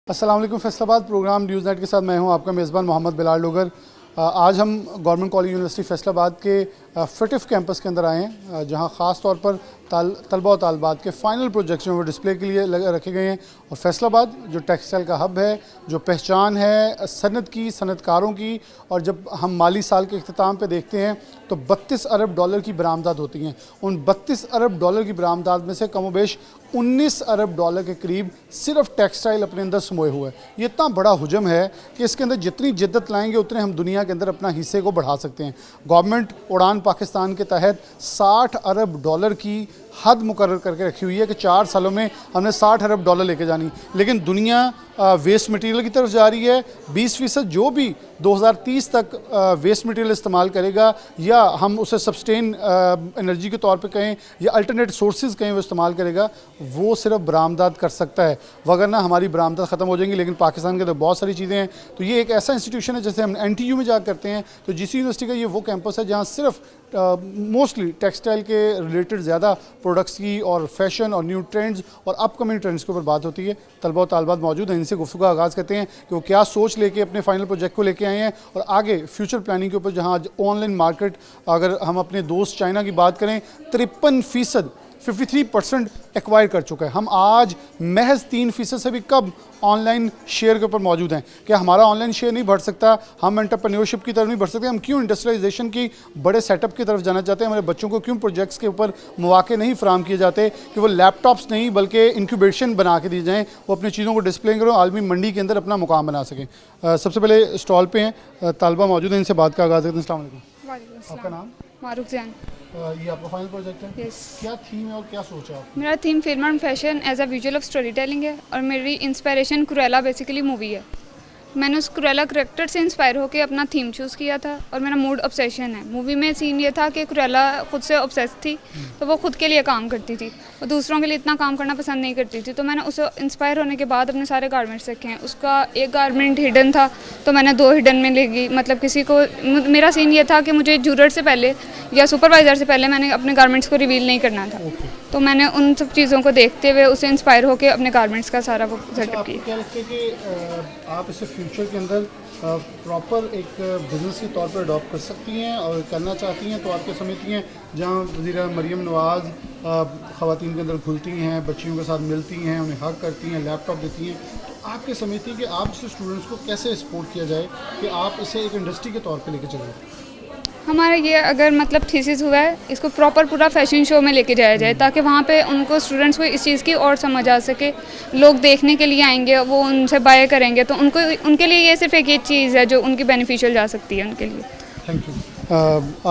अस्सलाम वालेकुम। Faisalabad programme news net के साथ मैं हूं आपका मेज़बान मोहम्मद बिलाल डोगर। आज हम गवर्नमेंट कॉलेज यूनिवर्सिटी फैसलाबाद के फिटिफ कैंपस के अंदर आए हैं, जहां ख़ास तौर पर तलबा और तालबात के फ़ाइनल प्रोजेक्ट्स जो वो डिस्प्ले के लिए रखे गए हैं। और फैसलाबाद जो टेक्सटाइल का हब है, जो पहचान है सनत की, सनतकारों की, और जब हम माली साल के अख्ताम पे देखते हैं तो 32 अरब डॉलर की बरामदात होती हैं। उन 32 अरब डॉलर की बरामदात में से कमोबेश 19 अरब डॉलर के करीब सिर्फ टेक्सटाइल अपने अंदर समोए हुए है। ये इतना बड़ा हुजम है कि इसके अंदर जितनी जिद्दत लाएंगे उतने हम दुनिया के अंदर अपना हिस्से को बढ़ा सकते हैं। गवर्नमेंट उड़ान पाकिस्तान के तहत 60 अरब डॉलर की हद मुकर्रर करके रखी हुई है कि 4 सालों में हमने 60 अरब डॉलर लेके जानी। लेकिन दुनिया वेस्ट मटेरियल की तरफ जा रही है। 20% जो भी 2030 तक वेस्ट मटेरियल इस्तेमाल करेगा, या हम उसे सस्टेन एनर्जी के तौर पे कहें या अल्टरनेट सोर्सेज कहें, वो इस्तेमाल करेगा, वो सिर्फ बरामदात कर सकता है, वगरना हमारी बरामदात ख़त्म हो जाएंगी। लेकिन पाकिस्तान के अंदर बहुत सारी चीज़ें हैं। तो ये एक ऐसा इंस्टीट्यूशन है, जैसे हम NTU में जा करते हैं, तो GC यूनिवर्सिटी का ये वो कैंपस है जहाँ सिर्फ मोस्टली टेक्सटाइल के रिलेटेड ज़्यादा प्रोडक्ट्स की और फैशन और न्यू ट्रेंड्स और अपकमिंग ट्रेंड्स के ऊपर बात होती है। तलबा और तालबात मौजूद हैं, इनसे गुफ्तगू का आगाज़ करते हैं कि वो क्या सोच लेके अपने फाइनल प्रोजेक्ट को लेके आए हैं और आगे फ्यूचर प्लानिंग के ऊपर। जहाँ आज ऑनलाइन मार्केट, अगर हम अपने दोस्त चाइना की बात करें, 53% 53% एक्वायर कर चुका है। हम आज महज 3% से भी कम ऑनलाइन शेयर के ऊपर मौजूद हैं। क्या हमारा ऑनलाइन शेयर नहीं बढ़ सकता? हम एंटरप्रेन्योरशिप की तरफ नहीं बढ़ सकते? हम क्यों इंडस्ट्रियलाइजेशन की बड़े सेटअप की तरफ जाना चाहते हैं? हमारे बच्चों को क्यों प्रोजेक्ट्स के ऊपर मौके नहीं फराम किए जाते कि वो लैपटॉप्स नहीं बल्कि इंक्यूबेशन बना के दिए जाएँ, वो अपनी चीज़ों को डिस्प्ले करें, आलमी मंडी के अंदर अपना मुकाम बना सकें। सबसे पहले स्टॉल पे हैं तालबा मौजूद हैं, इनसे बात का आगाज़ करते हैं। अस्सलाम वालेकुम। आपका नाम? मारूफ जान। ये आपका फाइनल प्रोजेक्ट है? यस। क्या थीम है और क्या सोचा आपने? मेरा theme film and fashion as a visual of storytelling है, और मेरी इंस्पिरेशन क्रुएला बेसिकली मूवी है। मैंने उस क्रुएला करेक्टर से इंस्पायर होकर अपना थीम चूज़ किया था, और मेरा मूड ऑब्सेशन है। मूवी में सीन ये था कि क्रुएला खुद से ऑब्सेस थी, तो वो खुद के लिए काम करती थी, वो दूसरों के लिए इतना काम करना पसंद नहीं करती थी। तो मैंने उसे इंस्पायर होने के बाद अपने सारे गारमेंट्स रखे हैं। उसका एक गारमेंट हिडन था, तो मैंने 2 हिडन में ले गई। मतलब किसी को, मेरा सीन ये था कि मुझे ज्यूरर से पहले या सुपरवाइज़र से पहले मैंने अपने गारमेंट्स को रिवील नहीं करना था। तो मैंने उन सब चीज़ों को देखते हुए उसे इंस्पायर होकर अपने गारमेंट्स का सारा वो सेटअप किया। क्या लगता है कि आप इसे फ्यूचर के अंदर प्रॉपर एक बिज़नेस के तौर पर अडॉप्ट कर सकती हैं और करना चाहती हैं? तो आपकी समितियाँ जहाँ वज़ीरा मरीम नवाज़ ख़वातीन के अंदर खुलती हैं, बच्चियों के साथ मिलती हैं, उन्हें हक करती हैं, लैपटॉप देती हैं, तो आपकी समिति के आप से स्टूडेंट्स को कैसे सपोर्ट किया जाए कि आप इसे एक इंडस्ट्री के तौर पर लेके चलें? हमारा ये अगर मतलब थीसिस हुआ है, इसको प्रॉपर पूरा फैशन शो में लेके जाया जाए, ताकि वहाँ पे उनको स्टूडेंट्स को इस चीज़ की और समझ आ सके। लोग देखने के लिए आएंगे, वो उनसे बाय करेंगे, तो उनको उनके लिए ये सिर्फ एक चीज़ है जो उनकी बेनिफिशियल जा सकती है उनके लिए। Thank you.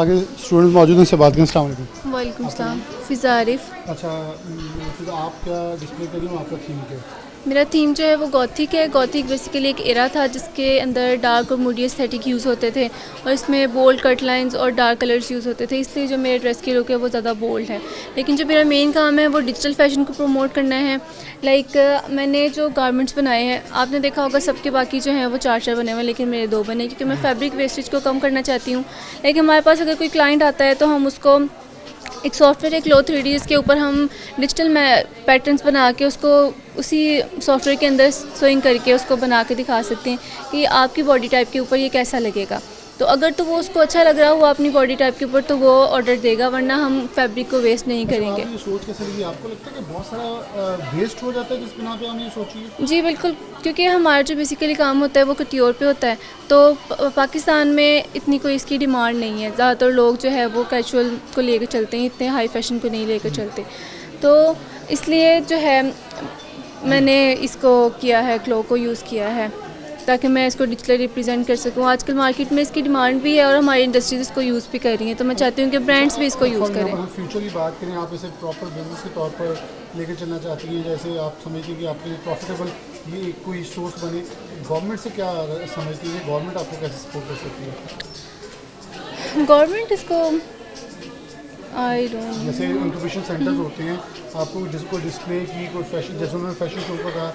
आगे स्टूडेंट्स मौजूद हैं, से बात करें। अस्सलाम वालेकुम। वालेकुम सलाम। फ़िज़ा आरिफ। अच्छा, फिर आप क्या डिस्प्ले कर रही हो? आपका थीम क्या है? मेरा थीम जो है वो गॉथिक है। गॉथिक बेसिकली एक एरा था जिसके अंदर डार्क और मूडी एस्थेटिक यूज़ होते थे, और इसमें बोल्ड कट लाइंस और डार्क कलर्स यूज़ होते थे, इसलिए जो मेरे ड्रेस की लुक है वो ज़्यादा बोल्ड है। लेकिन जो मेरा मेन काम है वो डिजिटल फैशन को प्रमोट करना है। मैंने जो गारमेंट्स बनाए हैं, आपने देखा होगा सबके बाकी जो हैं वो 4 बने हुए हैं, लेकिन मेरे 2 बने, क्योंकि मैं फैब्रिक वेस्टेज को कम करना चाहती हूँ। लेकिन हमारे पास अगर कोई क्लाइंट आता है तो हम उसको एक सॉफ्टवेयर है क्लॉथ 3D के ऊपर हम डिजिटल पैटर्न्स बना के उसको उसी सॉफ्टवेयर के अंदर सोइंग करके उसको बना के दिखा सकते हैं कि आपकी बॉडी टाइप के ऊपर ये कैसा लगेगा। तो अगर तो वो उसको अच्छा लग रहा हुआ अपनी बॉडी टाइप के ऊपर, तो वो ऑर्डर देगा, वरना हम फैब्रिक को वेस्ट नहीं करेंगे। ये सोच कैसे लगी आपको? लगता है कि बहुत सारा वेस्ट हो जाता है जिस बिना पे आपने ये सोची है? जी बिल्कुल, क्योंकि हमारा जो बेसिकली काम होता है वो कट्योर पे होता है, तो पाकिस्तान में इतनी कोई इसकी डिमांड नहीं है। ज़्यादातर लोग जो है वो कैजुअल को लेकर चलते हैं, इतने हाई फैशन को नहीं लेकर चलते। तो इसलिए जो है मैंने इसको किया है, क्लो को यूज़ किया है, ताकि मैं इसको डिजिटली रिप्रेजेंट कर सकूँ। आजकल मार्केट में इसकी डिमांड भी है और हमारी इंडस्ट्रीज इसको यूज़ भी कर रही हैं, तो मैं चाहती हूँ कि ब्रांड्स भी इसको यूज़ करें। हम फ्यूचर की बात करें, आप इसे प्रॉपर बिजनेस के तौर पर लेकर चलना चाहती हैं, जैसे आप समझिए कि आपके लिए प्रॉफिटेबल ये कोई सोर्स बने, गवर्नमेंट से क्या समझती है? गवर्नमेंट आपको कैसे सपोर्ट कर सकती है? गवर्नमेंट इसको जैसे इंक्यूबेशन सेंटर्स होते हैं, आपको जिसको डिस्प्ले की कोई फैशन, जैसे उन्होंने फैशन शो का कहा,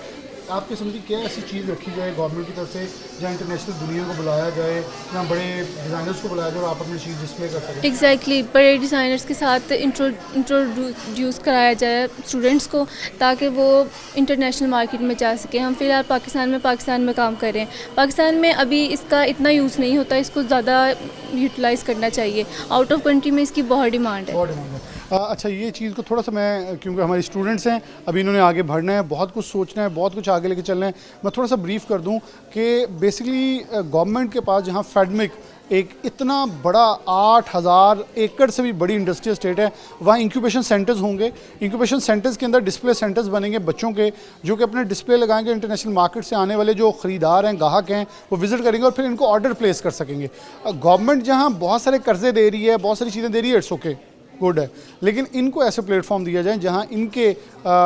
आपकी समझ क्या ऐसी चीज़ रखी जाए गवर्नमेंट की तरफ से जहाँ इंटरनेशनल दुनिया को बुलाया जाए, जहाँ बड़े डिज़ाइनर्स को बुलाया जाए और आप अपनी चीज़ डिस्प्ले कर सकें? एग्जैक्टली बड़े डिज़ाइनर्स के साथ इंट्रोड्यूस कराया जाए स्टूडेंट्स को, ताकि वो इंटरनेशनल मार्केट में जा सके। हम फ़िलहाल पाकिस्तान में काम कर रहे हैं। पाकिस्तान में अभी इसका इतना यूज़ नहीं होता, इसको ज़्यादा यूटिलाइज़ करना चाहिए। आउट ऑफ कंट्री में इसकी बहुत डिमांड है। बहुत डिमांड है। अच्छा, ये चीज़ को थोड़ा सा मैं, क्योंकि हमारे स्टूडेंट्स हैं अभी, इन्होंने आगे बढ़ना है, बहुत कुछ सोचना है, बहुत कुछ आगे लेके चलना है, मैं थोड़ा सा ब्रीफ कर दूं कि बेसिकली गवर्नमेंट के पास जहां फेडमिक एक इतना बड़ा 8000 एकड़ से भी बड़ी इंडस्ट्रियल स्टेट है, वहाँ इंक्यूबेशन सेंटर्स होंगे। इंक्यूबेशन सेंटर्स के अंदर डिस्प्ले सेंटर्स बनेंगे बच्चों के, जो कि अपने डिस्प्ले लगाएंगे। इंटरनेशनल मार्केट से आने वाले जो ख़रीदार हैं, ग्राहक हैं, वो विज़िट करेंगे और फिर इनको ऑर्डर प्लेस कर सकेंगे। गवर्नमेंट जहाँ बहुत सारे कर्जे दे रही है, बहुत सारी चीज़ें दे रही है, इट्स ओके, गुड है, लेकिन इनको ऐसे प्लेटफॉर्म दिया जाए जहां इनके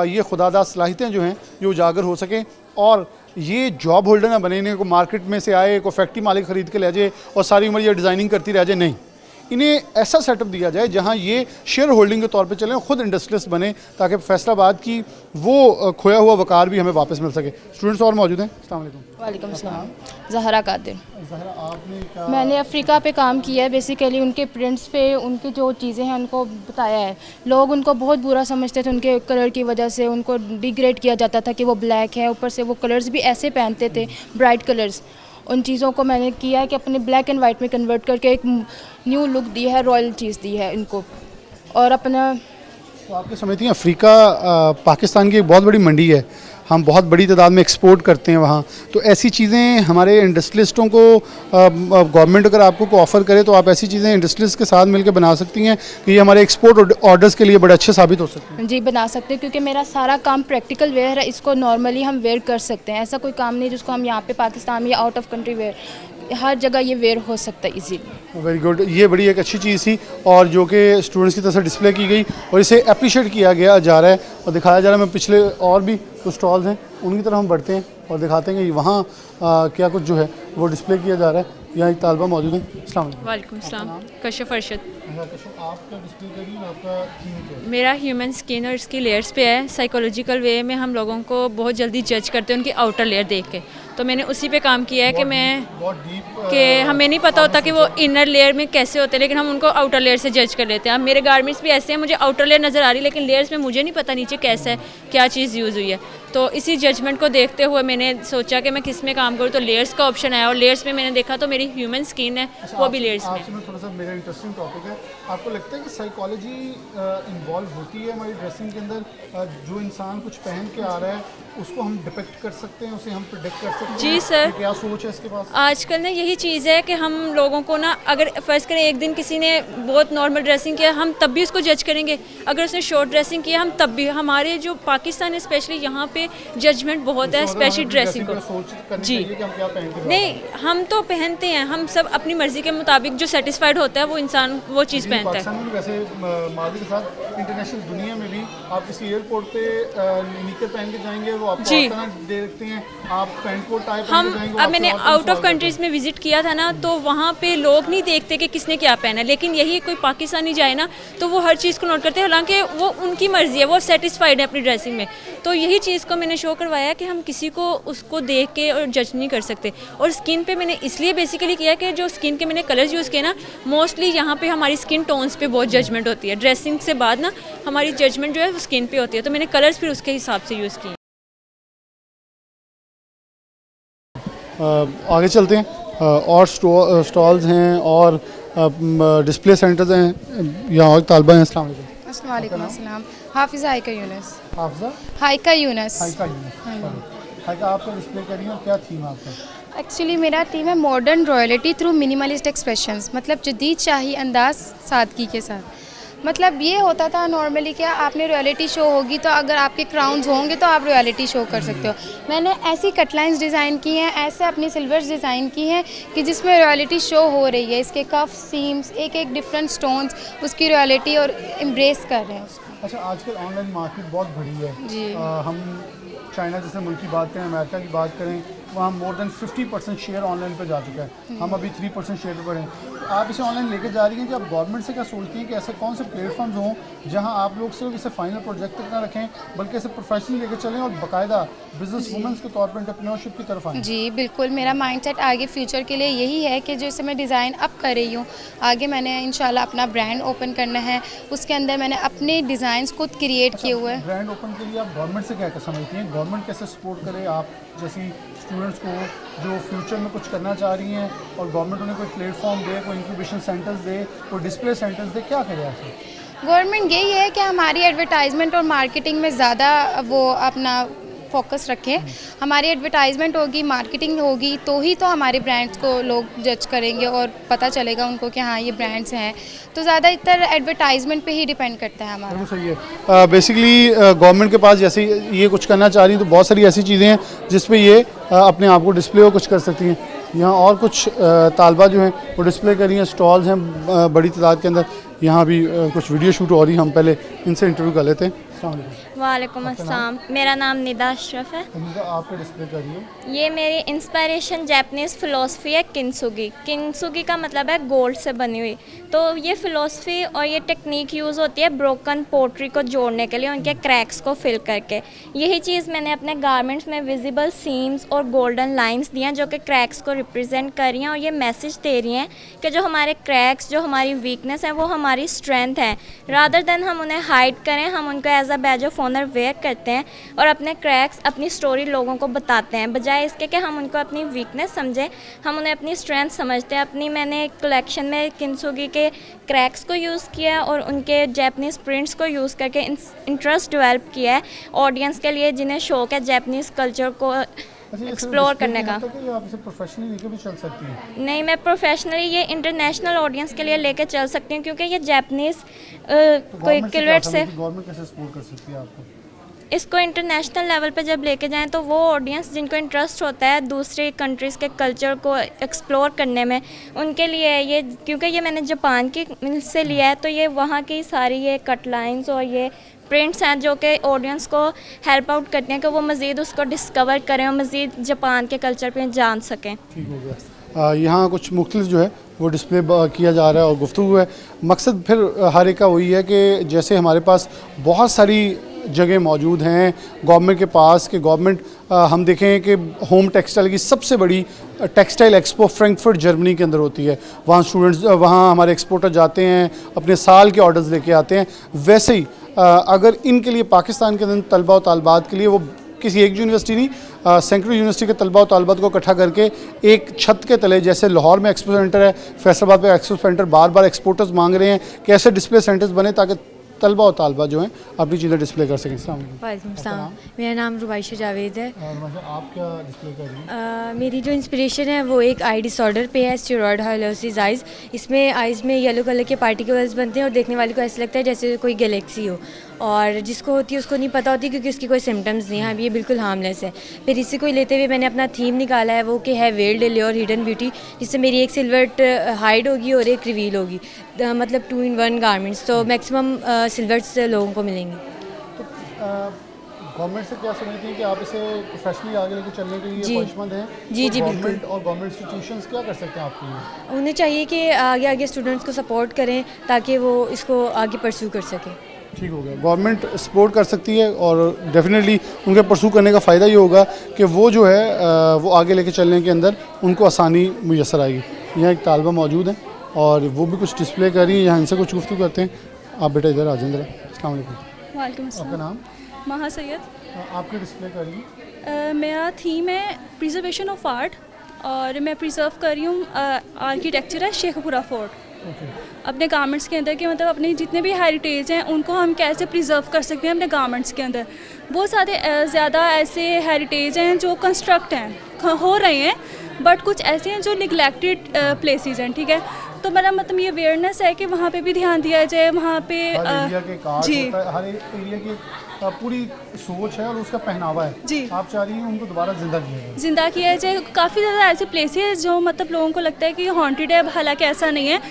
ये खुदादाद सलाहियतें जो हैं ये उजागर हो सकें, और ये जॉब होल्डर ना बने, इन्हें को मार्केट में से आए, को फैक्ट्री मालिक ख़रीद के ले जाए और सारी उम्र ये डिज़ाइनिंग करती रह जाए। नहीं, इन्हें ऐसा सेटअप दिया जाए जहां ये शेयर होल्डिंग के तौर पे चलें, खुद इंडस्ट्रियलिस्ट बने, ताकि फैसलाबाद की वो खोया हुआ वकार भी हमें वापस मिल सके। स्टूडेंट्स और मौजूद हैं। अस्सलाम वालेकुम। वालेकुम सलाम। ज़हरा कादिर। ज़हरा, आपने क्या? मैंने अफ्रीका पे काम किया है। बेसिकली उनके प्रिंट्स पे उनकी जो चीज़ें हैं उनको बताया है। लोग उनको बहुत बुरा समझते थे, उनके कलर की वजह से उनको डिग्रेड किया जाता था कि वो ब्लैक है, ऊपर से वो कलर्स भी ऐसे पहनते थे, ब्राइट कलर्स। उन चीज़ों को मैंने किया है कि अपने ब्लैक एंड वाइट में कन्वर्ट करके एक न्यू लुक दी है, रॉयल चीज़ दी है इनको। और अपना, तो आपके समझती हैं अफ्रीका पाकिस्तान की एक बहुत बड़ी मंडी है, हम बहुत बड़ी तादाद में एक्सपोर्ट करते हैं वहाँ, तो ऐसी चीज़ें हमारे इंडस्ट्रियलिस्टों को गवर्नमेंट अगर आपको को ऑफ़र करे तो आप ऐसी चीज़ें इंडस्ट्रियलिस्ट के साथ मिलकर बना सकती हैं कि ये हमारे एक्सपोर्ट ऑर्डर्स के लिए बड़े अच्छे साबित हो सकते हैं। जी बना सकते हैं, क्योंकि मेरा सारा काम प्रैक्टिकल वेयर है, इसको नॉर्मली हम वेयर कर सकते हैं। ऐसा कोई काम नहीं जिसको हम यहाँ पे पाकिस्तान में या आउट ऑफ कंट्री वेयर, हर जगह ये वेयर हो सकता है इजीली। वेरी गुड, ये बड़ी एक अच्छी चीज़ थी और जो कि स्टूडेंट्स की तरफ से डिस्प्ले की गई और इसे अप्रिशिएट किया गया जा रहा है और दिखाया जा रहा है। मैं पिछले और भी कुछ स्टॉल्स हैं उनकी तरफ हम बढ़ते हैं और दिखाते हैं कि वहाँ क्या कुछ जो है वो डिस्प्ले किया जा रहा है। यहाँ एक तालिबा मौजूद है। अस्सलाम वालेकुम। वालेकुम सलाम। कशिफ अरशद। आपका डिस्प्ले करिए, आपका थीम क्या है? मेरा ह्यूमन स्किन और इसकी लेयर्स पे है। साइकोलॉजिकल वे में हम लोगों को बहुत जल्दी जज करते हैं उनकी आउटर लेयर देख के, तो मैंने उसी पे काम किया है कि हमें नहीं पता होता कि वो इनर लेयर में कैसे होते हैं, लेकिन हम उनको आउटर लेयर से जज कर लेते हैं। अब मेरे गारमेंट्स भी ऐसे हैं, मुझे आउटर लेयर नज़र आ रही है लेकिन लेयर्स में मुझे नहीं पता नीचे कैसा है, क्या चीज़ यूज़ हुई है। तो इसी जजमेंट को देखते हुए मैंने सोचा कि मैं किस में काम करूँ, तो लेयर्स का ऑप्शन आया और लेयर्स में मैंने देखा तो मेरी ह्यूमन स्किन है, वो भी लेयर्स में। थोड़ा सा मेरा इंटरेस्टिंग टॉपिक है, आपको लगता है कि साइकोलॉजी इन्वॉल्व होती है हमारी ड्रेसिंग के अंदर? जो इंसान कुछ पहन के आ रहा है उसको हम डिपेक्ट कर सकते हैं, उसे हम प्रेडिक्ट कर सकते हैं? जी सर, क्या सोच है इसके पास? आजकल ना यही चीज़ है कि हम लोगों को ना, अगर फर्ज करें एक दिन किसी ने बहुत नॉर्मल ड्रेसिंग किया, हम तब भी उसको जज करेंगे। अगर उसने शॉर्ट ड्रेसिंग किया हम तब भी। हमारे जो पाकिस्तान है स्पेशली, यहाँ पे जजमेंट बहुत है स्पेशली ड्रेसिंग को। जी नहीं, हम तो पहनते हैं, हम सब अपनी मर्जी के मुताबिक जो सेटिस्फाइड होता है वो इंसान वो चीज़ पहनता है। वैसे मादी के साथ इंटरनेशनल दुनिया में भी आप किसी एयरपोर्ट पे निकर पहन के जाएंगे, वो आपको देखते हैं, आप पैंट कोट टाइप हम अब मैंने आउट ऑफ कंट्रीज़ में विजिट किया था ना, तो वहाँ पे लोग नहीं देखते कि किसने क्या पहना, लेकिन यही कोई पाकिस्तानी जाए ना तो वो हर चीज़ को नोट करते हैं, हालांकि वो उनकी मर्जी है, वो सेटिस्फाइड है अपनी ड्रेसिंग में। तो यही चीज़ को मैंने शो करवाया कि हम किसी को उसको देख के और जज नहीं कर सकते। और स्किन पे मैंने इसलिए बेसिकली किया कि जो स्किन के मैंने कलर्स यूज़ किए ना, मोस्टली यहाँ पे हमारी स्किन टोन्स पे बहुत जजमेंट होती है। ड्रेसिंग से बाद ना हमारी जजमेंट जो है वो स्किन पे होती है, तो मैंने कलर्स फिर उसके हिसाब से यूज़ किए। आगे चलते हैं और स्टॉल्स हैं और डिस्प्ले सेंटर्स हैं। यहाँ और तालिबा हैं। अस्सलाम वालेकुम। अस्सलाम वालेकुम। अस्सलाम। हाफिज़ा हाइका यूनस। हाफिज़ा हाइका यूनस। हाइका यूनस। हाइका, आपका डिस्प्ले करिए और क्या थीम है आपका? एक्चुअली मेरा थीम है modern royalty through minimalist expressions, मतलब जदीद शाही अंदाज सादगी के साथ। मतलब ये होता था नॉर्मली, क्या आपने रॉयल्टी शो होगी तो अगर आपके क्राउन्स होंगे तो आप रॉयल्टी शो कर सकते हो। मैंने ऐसी कटलाइंस डिज़ाइन की हैं, ऐसे अपनी सिल्वर्स डिज़ाइन की हैं कि जिसमें रॉयल्टी शो हो रही है। इसके कफ, सीम्स, एक एक डिफरेंट स्टोन्स उसकी रॉयल्टी और एम्ब्रेस कर रहे हैं उसको। अच्छा, आजकल ऑनलाइन मार्केट बहुत बड़ी है जी। हम चाइना जैसे मुल्क की बात करें, अमेरिका की बात करें, वहाँ मोर देन 50% शेयर ऑनलाइन पे जा चुका है, हम अभी 3% शेयर पे बढ़े हैं। आप इसे ऑनलाइन लेके जा रही हैं कि आप गवर्नमेंट से क्या सोचती हैं कि ऐसे कौन से प्लेटफॉर्म्स हों जहाँ आप लोग सिर्फ इसे फाइनल प्रोजेक्ट तक ना रखें बल्कि इसे प्रोफेशनली लेके चलें और बाकायदा बिजनेस वुमेंस के तौर पर एंटरप्रेन्योरशिप की तरफ आएँ? जी बिल्कुल, मेरा माइंडसेट आगे फ्यूचर के लिए यही है कि जैसे मैं डिज़ाइन अब कर रही हूँ, आगे मैंने इंशाल्लाह अपना ब्रांड ओपन करना है, उसके अंदर मैंने अपने डिज़ाइंस खुद क्रिएट किए हुए हैं। ब्रांड ओपन के लिए आप गवर्नमेंट से क्या समझती हैं? गवर्नमेंट कैसे सपोर्ट करे आप जैसी स्टूडेंट्स को जो फ्यूचर में कुछ करना चाह रही हैं और गवर्नमेंट उन्हें कोई प्लेटफॉर्म दे, कोई इंक्यूबेशन सेंटर्स दे, कोई डिस्प्ले सेंटर्स दे, क्या करे ऐसे? गवर्नमेंट यही है कि हमारी एडवर्टाइजमेंट और मार्केटिंग में ज़्यादा वो अपना फोकस रखें। हमारी एडवर्टाइजमेंट होगी, मार्केटिंग होगी तो ही तो हमारे ब्रांड्स को लोग जज करेंगे और पता चलेगा उनको कि हाँ ये ब्रांड्स हैं। तो ज़्यादातर एडवर्टाइजमेंट पे ही डिपेंड करता है हमारा। सही है। बेसिकली गवर्नमेंट के पास जैसे ये कुछ करना चाह रही हैं तो बहुत सारी ऐसी चीज़ें हैं जिस पे ये अपने आप को डिस्प्ले और कुछ कर सकती हैं। यहाँ और कुछ तालबा जो हैं वो डिस्प्ले कर रही हैं, स्टॉल्स हैं बड़ी तादाद के अंदर। यहाँ भी कुछ वीडियो शूट हो रही है, हम पहले इनसे इंटरव्यू कर लेते हैं। वालेकुम अस्सलाम, मेरा नाम निदा अशरफ है। आप डिस्प्ले कर रही हो? ये मेरी इंस्पायरेशन जापानीज़ फ़िलासफ़ी है किंसुगी। किंसुगी का मतलब है गोल्ड से बनी हुई। तो ये फ़िलासफ़ी और ये टेक्निक यूज़ होती है ब्रोकन पोट्री को जोड़ने के लिए, उनके क्रैक्स को फिल करके। यही चीज़ मैंने अपने गारमेंट्स में विजिबल सीम्स और गोल्डन लाइंस दी हैं जो कि क्रैक्स को रिप्रेजेंट कर रही हैं और ये मैसेज दे रही हैं कि जो हमारे क्रैक्स, जो हमारी वीकनेस है वो हमारी स्ट्रेंथ है। रादर देन हम उन्हें हाइड करें, हम उनको as a badge of honour wear करते हैं और अपने क्रैक्स, अपनी स्टोरी लोगों को बताते हैं, बजाय इसके कि हम उनको अपनी वीकनेस समझें, हम उन्हें अपनी स्ट्रेंथ समझते हैं। अपनी मैंने कलेक्शन में किंसुगी के क्रैक्स को यूज़ किया और उनके जापानीज़ प्रिंट्स को यूज़ करके इंटरेस्ट डेवलप किया है ऑडियंस के लिए जिन्हें शौक है जापानीज़ कल्चर को एक्सप्लोर करने का। आप इसे प्रोफेशनली लेके भी चल सकती हैं? नहीं, मैं प्रोफेशनली ये इंटरनेशनल ऑडियंस के लिए लेके चल सकती हूँ क्योंकि ये जापानीज़ कोई किलवेट से गवर्नमेंट कैसे सपोर्ट कर सकती है आपको? इसको इंटरनेशनल लेवल पे जब लेके जाएं तो वो ऑडियंस जिनको इंटरेस्ट होता है दूसरी कंट्रीज़ के कल्चर को एक्सप्लोर करने में, उनके लिए ये, क्योंकि ये मैंने जापान की से लिया है तो ये वहाँ की सारी ये कट लाइंस और ये प्रिंट्स हैं जो कि ऑडियंस को हेल्प आउट करते हैं कि वो मज़ीद उसको डिस्कवर करें और मज़ीद जापान के कल्चर पे जान सकें। ठीक हो गया। यहाँ कुछ मुख्तलिफ जो है वो डिस्प्ले किया जा रहा है और गुफ्तगू है। मकसद फिर हर एक का वही है कि जैसे हमारे पास बहुत सारी जगह मौजूद हैं गवर्नमेंट के पास कि गवर्नमेंट हम देखें कि होम टेक्सटाइल की सबसे बड़ी टेक्सटाइल एक्सपो फ्रैंकफर्ट जर्मनी के अंदर होती है। वहाँ स्टूडेंट्स, वहाँ हमारे एक्सपोर्टर जाते हैं, अपने साल के ऑर्डर्स लेके आते हैं। वैसे ही अगर इनके लिए पाकिस्तान के अंदर तलबा और तालबात के लिए वो किसी एक यूनिवर्सिटी नहीं, सैकड़ों यूनिवर्सिटी के तलबा और तालबात को इकट्ठा करके एक छत के तले, जैसे लाहौर में एक्सपो सेंटर है, फैसलाबाद में एक्सपो सेंटर बार बार एक्सपोर्टर्स मांग रहे हैं कि ऐसे डिस्प्ले सेंटर्स बने ताकि तलबा और तालबा जो हैं अपनी चीज़ें डिस्प्ले कर सकें। वालेकुम सलाम, मेरा नाम रुबाइशा जावेद है। आप क्या डिस्प्ले कर रही हैं? मेरी जो इंस्पिरेशन है वो एक आई डिसऑर्डर पे है, स्टेरॉयड हाइलोसिस आइज़। इसमें आइज़ में येलो कलर के पार्टिकल्स बनते हैं और देखने वाले को ऐसा लगता है जैसे कोई गैलेक्सी हो, और जिसको होती है उसको नहीं पता होती क्योंकि उसकी कोई सिम्टम्स नहीं है। ये बिल्कुल हार्मलेस है। फिर इसी को लेते हुए मैंने अपना थीम निकाला है वो कि है वेल्ड डिले और हिडन ब्यूटी, जिससे मेरी एक सिल्वर्ट हाइड होगी और एक रिवील होगी, मतलब 2 in 1 गारमेंट्स। तो मैक्सिमम सिल्वर्ट्स लोगों को मिलेंगे। तो गवर्नमेंट से क्या समझती हैं कि आप इसे प्रोफेशनली आगे लेके चलने के लिए ख्वाहिशमंद हैं? जी जी गवर्नमेंट बिल्कुल। और गवर्नमेंट इंस्टीट्यूशंस क्या कर सकते हैं आपके लिए? उन्हें चाहिए कि आगे आगे स्टूडेंट्स को सपोर्ट करें ताकि वो इसको आगे परस्यू कर सकें। ठीक हो गया। गवर्नमेंट सपोर्ट कर सकती है और डेफिनेटली उनके परस्यू करने का फ़ायदा ये होगा कि वो जो है वो आगे लेके चलने के अंदर उनको आसानी मुयसर आएगी। यहाँ एक तालबा मौजूद है और वो भी कुछ डिस्प्ले कर रही है, यहाँ इनसे कुछ गुफ्तगू करते हैं। आप बेटा इधर आ जाएं जरा। अस्सलाम वालेकुम। वालेकुम आपका अस्सलाम। नाम? महा सैयद। आपकी डिस्प्ले कर रही है? मेरा थीम है प्रिजर्वेशन ऑफ आर्ट और मैं प्रिजर्व कर रही हूँ आर्किटेक्चर है शेखपुरा फोर्ट। अपने गारमेंट्स के अंदर के मतलब अपने जितने भी हेरिटेज हैं उनको हम कैसे प्रिजर्व कर सकते हैं अपने गारमेंट्स के अंदर। बहुत सारे ज़्यादा ऐसे हेरिटेज हैं जो कंस्ट्रक्ट हैं, हो रहे हैं, बट कुछ ऐसे हैं जो निगलेक्टेड प्लेसेस हैं। ठीक है, तो मेरा मतलब ये अवेयरनेस है कि वहाँ पे भी ध्यान दिया जाए। वहाँ पे हर एरिया के कार्ड होता है, हर एक एरिया की पूरी सोच है और उसका पहनावा है जी। आप चाह रही हैं उनको दोबारा जिंदा किया जाए? जिंदा किया जाए। काफ़ी ज़्यादा ऐसे प्लेसेस जो मतलब लोगों को लगता है कि हॉन्टेड है, हालांकि ऐसा नहीं है,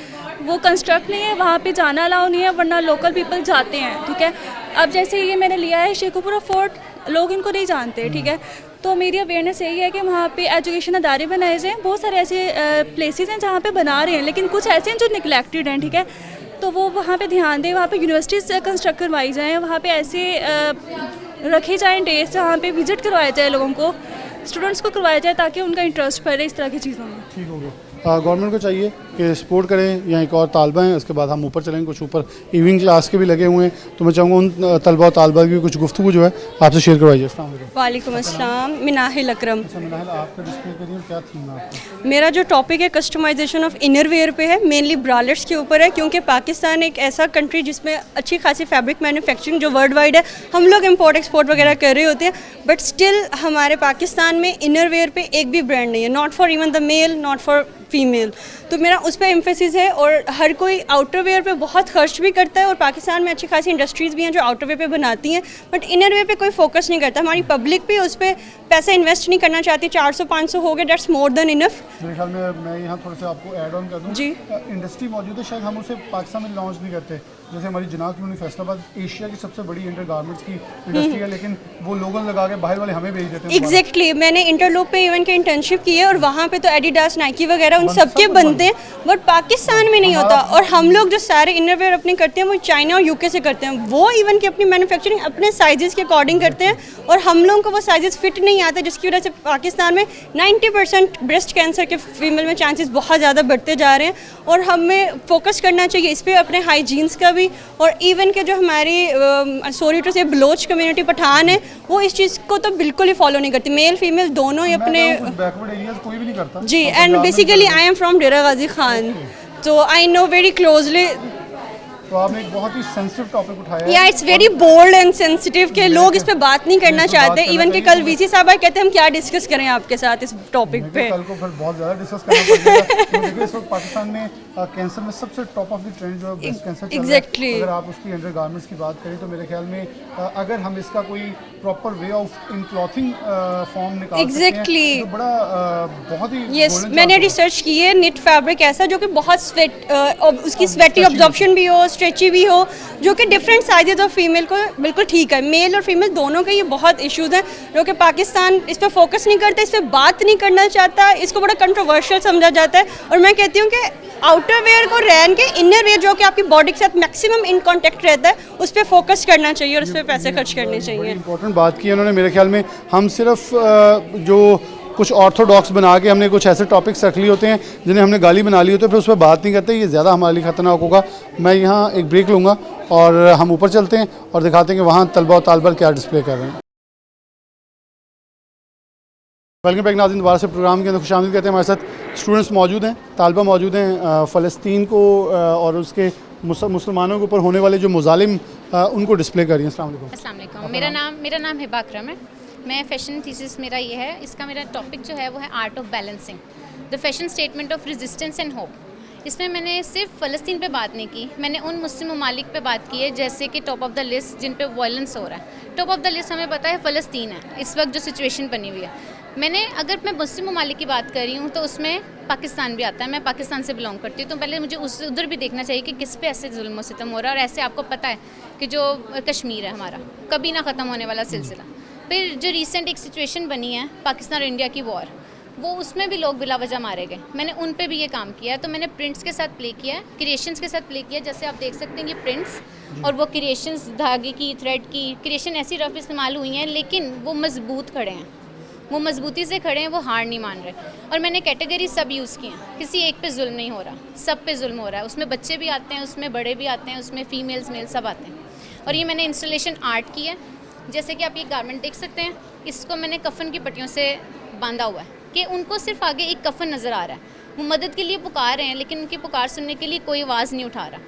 वो कंस्ट्रक्ट नहीं है, वहाँ पे जाना अलाउ नहीं है, वरना लोकल पीपल जाते हैं। ठीक है, अब जैसे ये मैंने लिया है शेखपुरा फोर्ट, लोग इनको नहीं जानते। ठीक है, तो मेरी अवेयरनेस यही है कि वहाँ पे एजुकेशन अदारे बनाए जाएँ। बहुत सारे ऐसे प्लेसेस हैं जहाँ पे बना रहे हैं, लेकिन कुछ ऐसे हैं जो निगलेक्टेड हैं, ठीक है, तो वो वहाँ पे ध्यान दें। वहाँ पे यूनिवर्सिटीज़ कंस्ट्रक्ट करवाई जाएँ, वहाँ पे ऐसे रखे जाएँ डेज जहाँ पे विजिट करवाया जाए, लोगों को, स्टूडेंट्स को करवाया जाए, ताकि उनका इंटरेस्ट बढ़े इस तरह की चीज़ों में। ठीक हो गया। गवर्नमेंट को चाहिए कि सपोर्ट करें। यहाँ एक और तालबा है, उसके बाद हम ऊपर चलेंगे, कुछ ऊपर इवनिंग क्लास के भी लगे हुए हैं, तो मैं चाहूँगा उन तलबा और तालबा की कुछ गुफ्तगू जो है आपसे शेयर करवाइए। अस्सलाम वालेकुम। वालेकुम अस्सलाम। मिनाहिल अकरम। अच्छा मिनाहिल, आपका डिस्प्ले करिए, क्या थीम है आपका? मेरा जो टॉपिक है कस्टमाइजेशन ऑफ इनर वेयर पे है, मेनली ब्रालेट्स के ऊपर है, क्योंकि पाकिस्तान एक ऐसा कंट्री जिसमें अच्छी खासी फैब्रिक मैन्युफैक्चरिंग जो वर्ल्ड वाइड है, हम लोग इंपोर्ट एक्सपोर्ट वगैरह कर रहे होते हैं, बट स्टिल हमारे पाकिस्तान में इनर वेयर पे एक भी ब्रांड नहीं है, not for even the male, not for female. तो मेरा उस पर एम्फेसिस है, और हर कोई आउटर वेयर पे बहुत खर्च भी करता है, और पाकिस्तान में अच्छी खासी इंडस्ट्रीज़ भी हैं जो आउटर वेयर पे बनाती हैं, बट इनर वेयर पे कोई फोकस नहीं करता। हमारी पब्लिक भी उस पर पैसा इन्वेस्ट नहीं करना चाहती। 400-500 हो गए, दैट्स मोर देन इनफ। मेरे ख्याल में मैं यहाँ थोड़ा सा आपको ऐड ऑन कर दूँ जी। इंडस्ट्री मौजूद है, शायद हम उसे पाकिस्तान में लॉन्च नहीं करते। जैसे हमारी जनाब कॉलोनी फैसलाबाद एशिया की सबसे बड़ी अंडर गारमेंट्स की इंडस्ट्री है, लेकिन वो लोगन लगा के बाहर वाले हमें भेज देते हैं। एग्जैक्टली, मैंने इंटरलूप पे इवन के इंटर्नशिप की है, और वहाँ पे तो एडिडास, नाइकी वगैरह उन सबके बनते हैं, बट पाकिस्तान में नहीं होता। और हम लोग जो सारे इनरवेयर अपने करते हैं वो चाइना और यूके से करते हैं, वो इवन की अपनी मैन्युफैक्चरिंग अपने साइजेस के अकॉर्डिंग करते हैं, और हम लोगों को वो साइजेस फिट नहीं आते, जिसकी वजह से पाकिस्तान में 90% ब्रेस्ट कैंसर के फीमेल में चांसेस बहुत ज़्यादा बढ़ते जा रहे हैं। और हमें फोकस करना चाहिए इस पर, अपने हाइजीन्स का भी, और इवन के जो हमारी सॉरी टू से बलोच कम्युनिटी पठान है, वो इस चीज़ को तो बिल्कुल ही फॉलो नहीं करती, मेल फीमेल दोनों ही अपने बैकवर्ड एरियाज कोई भी नहीं करता जी। And basically I am from Dera Ghazi Khan, तो आई नो वेरी क्लोजली। तो आपने एक बहुत ही सेंसिटिव टॉपिक उठाया है। या it's very bold and sensitive के लोग इस पे बात नहीं करना चाहते। इवन के कल वीसी साहब आए, कहते हैं हम क्या डिस्कस करें आपके साथ इस टॉपिक पे। कल को फिर बहुत ज़्यादा डिस्कस करना पड़ेगा। तो देखिए इस वक्त पाकिस्तान में कैंसर में सबसे टॉप ऑफ द ट्रेंड जो है ब्रेस्ट कैंसर चल रहा है। Exactly. अगर आप उसकी अंडर गारमेंट्स की बात करें तो मेरे ख्याल में अगर हम इसका कोई proper way of in clothing form निकाल सकते हैं तो बड़ा बहुत ही यस, मैंने रिसर्च की है। निट फैब्रिक ऐसा जो कि बहुत स्वेट उसकी स्वेटी ऑब्जॉर्प्शन भी हो, स्ट्रेची भी हो, जो कि डिफरेंट साइजेस ऑफ फीमेल को बिल्कुल ठीक है। मेल और फीमेल दोनों के ये बहुत इश्यूज हैं जो कि पाकिस्तान इस पर फोकस नहीं करता, इस पर बात नहीं करना चाहता, इसको बड़ा कंट्रोवर्शियल समझा जाता है। और मैं कहती हूँ कि आउटर वेयर को रहन के इनर वेयर जो कि आपकी बॉडी के साथ मैक्सिमम इन कांटेक्ट रहता है, उस पर फोकस करना चाहिए और उस पर पैसे खर्च करने चाहिए। इंपॉर्टेंट बात की उन्होंने। मेरे ख्याल में हम सिर्फ जो कुछ ऑर्थोडॉक्स बना के हमने कुछ ऐसे टॉपिक्स रख लिए होते हैं जिन्हें हमने गाली बना ली होती है, फिर उस पर बात नहीं करते, ये ज़्यादा हमारे लिए ख़तरनाक होगा। मैं यहाँ एक ब्रेक लूँगा और हम ऊपर चलते हैं और दिखाते हैं कि वहाँ तलबा और तालबा क्या डिस्प्ले कर रहे हैं। वेलकम बैक नाज़रीन, दोबारा से प्रोग्राम के अंदर खुशामदीद कहते हैं। हमारे साथ स्टूडेंट्स मौजूद हैं, तालबा मौजूद हैं। फ़लस्तीन को और उसके मुसलमानों के ऊपर होने वाले जो मुजालिम उनको डिस्प्ले कर रही हैं। अस्सलाम वालेकुम। मेरा नाम हिबा अकरम है। मैं फ़ैशन थीसिस मेरा ये है। इसका मेरा टॉपिक जो है वो है art of balancing the fashion statement of resistance and hope. इसमें मैंने सिर्फ फ़लस्तीन पे बात नहीं की, मैंने उन मुस्लिम ममालिक पे बात की है जैसे कि टॉप ऑफ द लिस्ट जिन पे वायलेंस हो रहा है। टॉप ऑफ द लिस्ट हमें पता है फ़लस्तीन है इस वक्त जो सिचुएशन बनी हुई है। अगर मैं मुस्लिम ममालिक की बात कर रही हूँ तो उसमें पाकिस्तान भी आता है। मैं पाकिस्तान से बिलोंग करती हूँ, तो पहले मुझे उधर भी देखना चाहिए कि किस पे ऐसे जुल्म सितम हो रहा है। और ऐसे आपको पता है कि जो कश्मीर है हमारा कभी ना ख़त्म होने वाला सिलसिला। फिर जो रिसेंट एक सिचुएशन बनी है पाकिस्तान और इंडिया की वॉर, वो उसमें भी लोग बिला वजह मारे गए। मैंने उन पे भी ये काम किया है। तो मैंने प्रिंट्स के साथ प्ले किया है, क्रिएशंस के साथ प्ले किया है। जैसे आप देख सकते हैं ये प्रिंट्स और वो क्रिएशंस धागे की, थ्रेड की क्रिएशन ऐसी रफ इस्तेमाल हुई हैं, लेकिन वो मजबूत खड़े हैं, वो मजबूती से खड़े हैं, वो हार नहीं मान रहे। और मैंने कैटेगरी सब यूज़ की हैं, किसी एक पे जुल्म नहीं हो रहा, सब पे जुल्म हो रहा है। उसमें बच्चे भी आते हैं, उसमें बड़े भी आते हैं, उसमें फ़ीमेल्स मेल सब आते हैं। और ये मैंने इंस्टॉलेशन आर्ट की है। जैसे कि आप ये गारमेंट देख सकते हैं, इसको मैंने कफन की पट्टियों से बांधा हुआ है कि उनको सिर्फ आगे एक कफन नज़र आ रहा है। वो मदद के लिए पुकार रहे हैं, लेकिन उनकी पुकार सुनने के लिए कोई आवाज़ नहीं उठा रहा।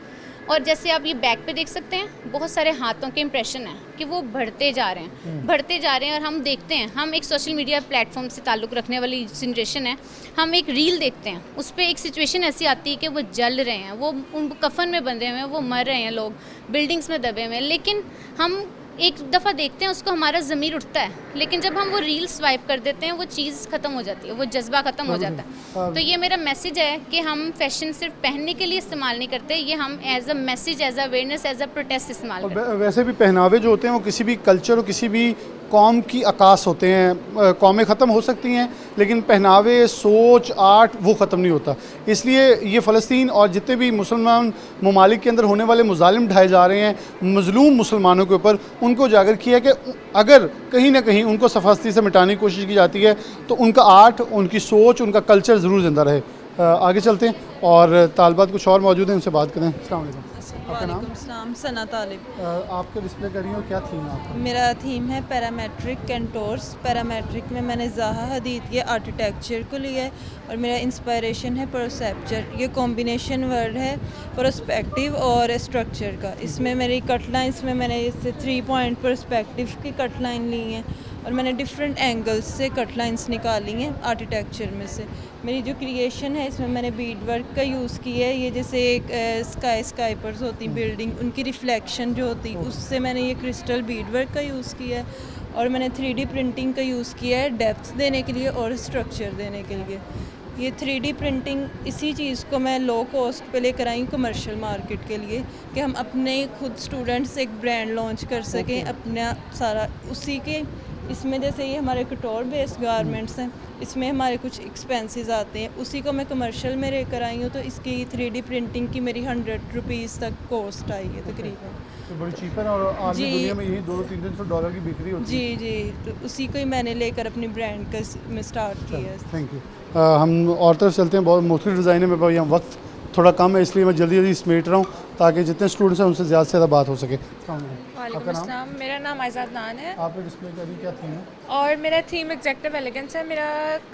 और जैसे आप ये बैक पे देख सकते हैं, बहुत सारे हाथों के इंप्रेशन हैं कि वो बढ़ते जा रहे हैं, बढ़ते जा रहे हैं। और हम देखते हैं, हम एक सोशल मीडिया प्लेटफॉर्म से ताल्लुक़ रखने वाली जनरेशन है, हम एक रील देखते हैं, उस पर एक सिचुएशन ऐसी आती है कि वो जल रहे हैं, वो उन कफन में बंधे हुए हैं, वो मर रहे हैं, लोग बिल्डिंग्स में दबे हुए हैं। लेकिन हम एक दफ़ा देखते हैं उसको, हमारा ज़मीर उठता है, लेकिन जब हम वो रील स्वाइप कर देते हैं वो चीज़ ख़त्म हो जाती है, वो जज्बा ख़त्म हो जाता है। तो ये मेरा मैसेज है कि हम फैशन सिर्फ पहनने के लिए इस्तेमाल नहीं करते, ये हम as a message, as a awareness, as a protest इस्तेमाल करते हैं। वैसे भी पहनावे जो होते हैं वो किसी भी कल्चर और किसी भी कौम की अक्कास होते हैं। कौमें ख़त्म हो सकती हैं लेकिन पहनावे, सोच, आर्ट वो ख़त्म नहीं होता। इसलिए ये फ़लस्तीन और जितने भी मुसलमान ममालिक के अंदर होने वाले मुजालिम ढाए जा रहे हैं मज़लूम मुसलमानों के ऊपर, उनको उजागर किया कि अगर कहीं ना कहीं उनको सफास्ती से मिटाने की कोशिश की जाती है तो उनका आर्ट, उनकी सोच, उनका कल्चर ज़रूर ज़िंदा रहे। आगे चलते हैं और तालिबात कुछ और मौजूद हैं, उनसे बात करें। अस्सलाम वालेकुम। आपका नाम? वालेकुम सना तालिब। आपके डिस्प्ले कर रही हो, क्या थीम है आपका? मेरा थीम है पैरामेट्रिक कंटोर्स। पैरामेट्रिक में मैंने ज़ाहा हदीद के आर्किटेक्चर को लिया है और मेरा इंस्पायरेशन है परसेप्चर। ये कॉम्बिनेशन वर्ड है पर्सपेक्टिव और स्ट्रक्चर का। इसमें मेरी कट लाइन्स में मैंने इससे 3 पॉइंट पर्सपेक्टिव की कट लाइन ली हैं और मैंने डिफरेंट एंगल्स से कट लाइन्स निकाली हैं आर्किटेक्चर में से। मेरी जो क्रिएशन है इसमें मैंने बीड वर्क का यूज़ किया है। ये जैसे एक स्काइपर्स होती बिल्डिंग, उनकी रिफ्लेक्शन जो होती उससे मैंने ये क्रिस्टल बीड वर्क का यूज़ किया है और मैंने 3D प्रिंटिंग का यूज़ किया है डेप्थ देने के लिए और स्ट्रक्चर देने के लिए। ये 3D प्रिंटिंग इसी चीज़ को मैं लो कॉस्ट पे लेकर आई हूँ कमर्शियल मार्केट के लिए कि हम अपने खुद स्टूडेंट्स एक ब्रांड लॉन्च कर सकें अपना सारा उसी के। इसमें जैसे ये हमारे कटोर बेस्ड गारमेंट्स हैं, इसमें हमारे कुछ एक्सपेंसेस आते हैं, उसी को मैं कमर्शियल में लेकर आई हूँ। तो इसकी 3D प्रिंटिंग की मेरी 100 रुपीज़ तक कॉस्ट आई है तकरीबन। तो बड़ी चीप है और आज की दुनिया में यही $200-300 की बिक्री होती है। जी, तो उसी को ही मैंने लेकर अपनी ब्रांड का में स्टार्ट किया है। Thank you. हम और तरफ चलते हैं। बहुत मुख्तलिफ डिज़ाइन है, मेरे पास यहाँ वक्त थोड़ा कम है इसलिए मैं जल्दी समेट रहा हूँ ताकि जितने स्टूडेंट्स हैं उनसे ज़्यादा से ज़्यादा बात हो सके। वालेकुम अस्सलाम, मेरा नाम आज़ाद नान है। आपने डिस्प्ले करी क्या थीम है? और मेरा थीम एग्जेक्टिव एलिगेंस है। मेरा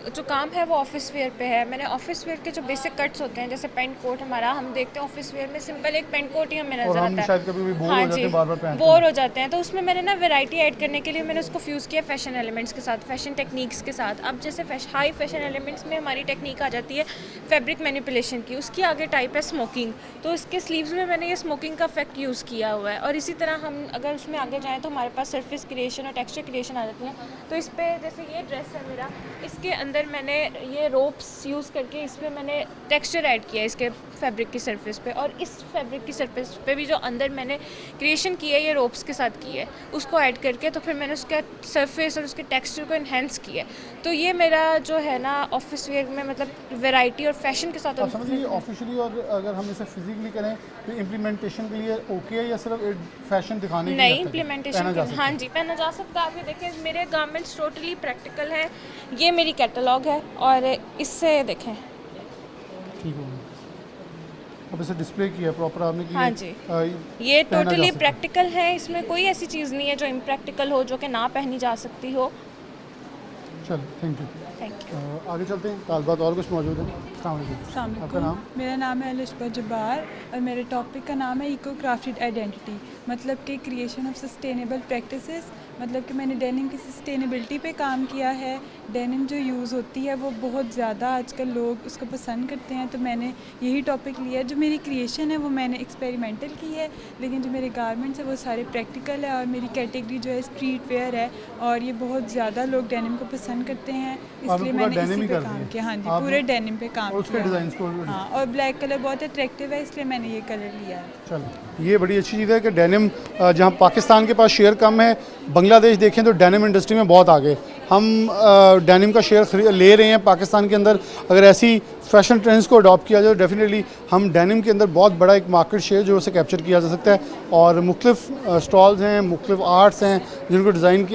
जो काम है वो ऑफिस वेयर पे है। मैंने ऑफिस वेयर के जो बेसिक कट्स होते हैं जैसे पेंट कोट हमारा हम देखते हैं ऑफिस वेयर में सिंपल एक पेंट कोट ही हमें नजर आता है। शायद कभी बोर हाँ हो जाते हैं, बार-बार पहनते हैं। बोर हो जाते हैं तो उसमें मैंने ना वैरायटी ऐड करने के लिए मैंने उसको फ्यूज़ किया फैशन एलिमेंट्स के साथ, फैशन टेक्निक्स के साथ। अब जैसे हाई फैशन एलिमेंट्स में हमारी टेक्निक आ जाती है फैब्रिक मैनिपुलेशन की, उसकी आगे टाइप है स्मोकिंग। तो इसके स्लीव्स में मैंने ये स्मोकिंग का इफेक्ट यूज़ किया हुआ है। और इसी तरह हम अगर उसमें आगे जाएँ तो हमारे पास सरफेस क्रिएशन और टेक्सचर क्रिएशन आ जाती है। तो इस पर जैसे ये ड्रेस है मेरा, इसके अंदर मैंने ये रोप्स यूज़ करके इसमें मैंने टेक्सचर ऐड किया इसके फैब्रिक की सरफेस पे। और इस फैब्रिक की सरफेस पे भी जो अंदर मैंने क्रिएशन की है ये रोप्स के साथ की है, उसको ऐड करके तो फिर मैंने उसका सरफेस और उसके टेक्सचर को इन्हेंस किया। तो ये मेरा जो है ना ऑफिस वेयर में मतलब वैरायटी और फैशन के साथ। समझिए ऑफिशियली और अगर हम इसे फिजिकली करें तो इम्प्लीमेंटेशन के लिए ओके है या सिर्फ फैशन दिखाने के लिए? नहीं, इम्प्लीमेंटेशन हाँ जी पहना जा सकता है। आप ये देखें मेरे गारमेंट्स टोटली प्रैक्टिकल है। ये मेरी कैटलॉग है और इससे देखें ठीक हो। अब इसे डिस्प्ले किया प्रॉपर आपने की? हाँ जी, ये टोटली प्रैक्टिकल है। इसमें कोई ऐसी चीज़ नहीं है जो इम्प्रैक्टिकल हो, जो कि ना पहनी जा सकती हो। चलो थैंक यू। आगे चलते हैं, तालिबात और कुछ मौजूद है। आपका नाम? मेरा नाम है अलिशबा जब्बार और मेरे टॉपिक का नाम है इको क्राफ्टेड आइडेंटिटी, मतलब कि क्रिएशन ऑफ सस्टेनेबल प्रैक्टिसेस। मतलब कि मैंने डेनिम की सस्टेनेबिलिटी पे काम किया है। डेनिम जो यूज़ होती है वो बहुत ज़्यादा आजकल लोग उसको पसंद करते हैं, तो मैंने यही टॉपिक लिया है। जो मेरी क्रिएशन है वो मैंने एक्सपेरिमेंटल की है, लेकिन जो मेरे गारमेंट्स है वो सारे प्रैक्टिकल है। और मेरी कैटेगरी जो है स्ट्रीट वेयर है और ये बहुत ज़्यादा लोग डेनिम को पसंद करते हैं, इसलिए मैंने इसी पे काम किया। हाँ जी, पूरे डेनिम पे काम किया। हाँ, और ब्लैक कलर बहुत अट्रैक्टिव है इसलिए मैंने ये कलर लिया है। चलो ये बड़ी अच्छी चीज़ है कि डेनिम जहाँ पाकिस्तान के पास शेयर कम है, बांग्लादेश देखें तो डेनिम इंडस्ट्री में बहुत आगे। हम डेनिम का शेयर ले रहे हैं पाकिस्तान के अंदर। अगर ऐसी फैशन ट्रेंड्स को अडॉप्ट किया जाए तो डेफिनेटली हम डेनिम के अंदर बहुत बड़ा एक मार्केट शेयर जो उसे कैप्चर किया जा सकता है। और मुख्तलिफ स्टॉल्स हैं, मुख्तलिफ आर्ट्स हैं जिनको डिज़ाइन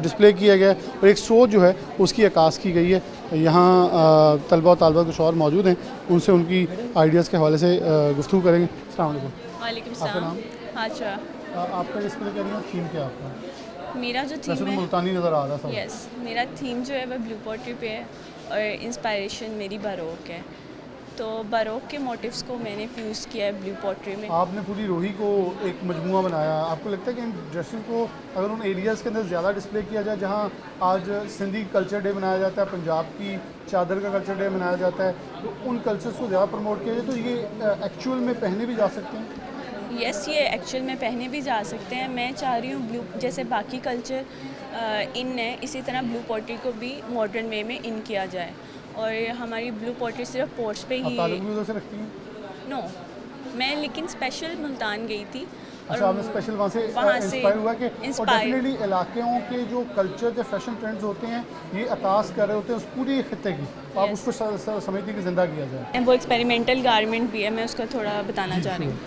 डिस्प्ले किया गया है और एक सोच जो है उसकी अक्कास की गई है। यहाँ तलबा और तालिबात कुछ और मौजूद हैं, उनसे उनकी आइडियाज़ के हवाले से गुफ्तगू करेंगे। अस्सलाम वालेकुम। वालेकुम सलाम। अच्छा, आपका डिस्प्ले करना थीम क्या आपका? मेरा जो थीम है मुल्तानी नज़र आ रहा था। यस, मेरा थीम जो है वह ब्लू पॉटरी पे है और इंस्पायरेशन मेरी बारोक है। तो बारोक के मोटिव्स को मैंने फ्यूज़ किया है ब्लू पॉटरी में। आपने पूरी रोही को एक मजमुआ बनाया। आपको लगता है कि इन ड्रेसेस को अगर उन एरियाज़ के अंदर ज़्यादा डिस्प्ले किया जाए जहाँ आज सिंधी कल्चर डे मनाया जाता है, पंजाब की चादर का कल्चर डे मनाया जाता है, तो उन कल्चर्स को ज़्यादा प्रमोट किया जाए तो ये एक्चुअल में पहने भी जा सकते हैं? यस, ये एक्चुअल में पहने भी जा सकते हैं। मैं चाह रही हूँ ब्लू जैसे बाकी कल्चर इन है इसी तरह ब्लू पॉटरी को भी मॉडर्न वे में इन किया जाए। और हमारी ब्लू पॉटरी सिर्फ पोर्ट्स पे ही रखती हैं? नो, मैं लेकिन स्पेशल मुल्तान गई थी अच्छा, आपने स्पेशल वहाँ से इंस्पायर हुआ कि डेफिनेटली इलाकों के जो कल्चर के फैशन ट्रेंड्स होते हैं ये अकास कर रहे होते हैं उस पूरी खित्ते की, आप उसको समझते कि ज़िंदा किया जाए। वो एक्सपेरिमेंटल गारमेंट भी है, मैं उसका थोड़ा बताना चाह रही हूँ।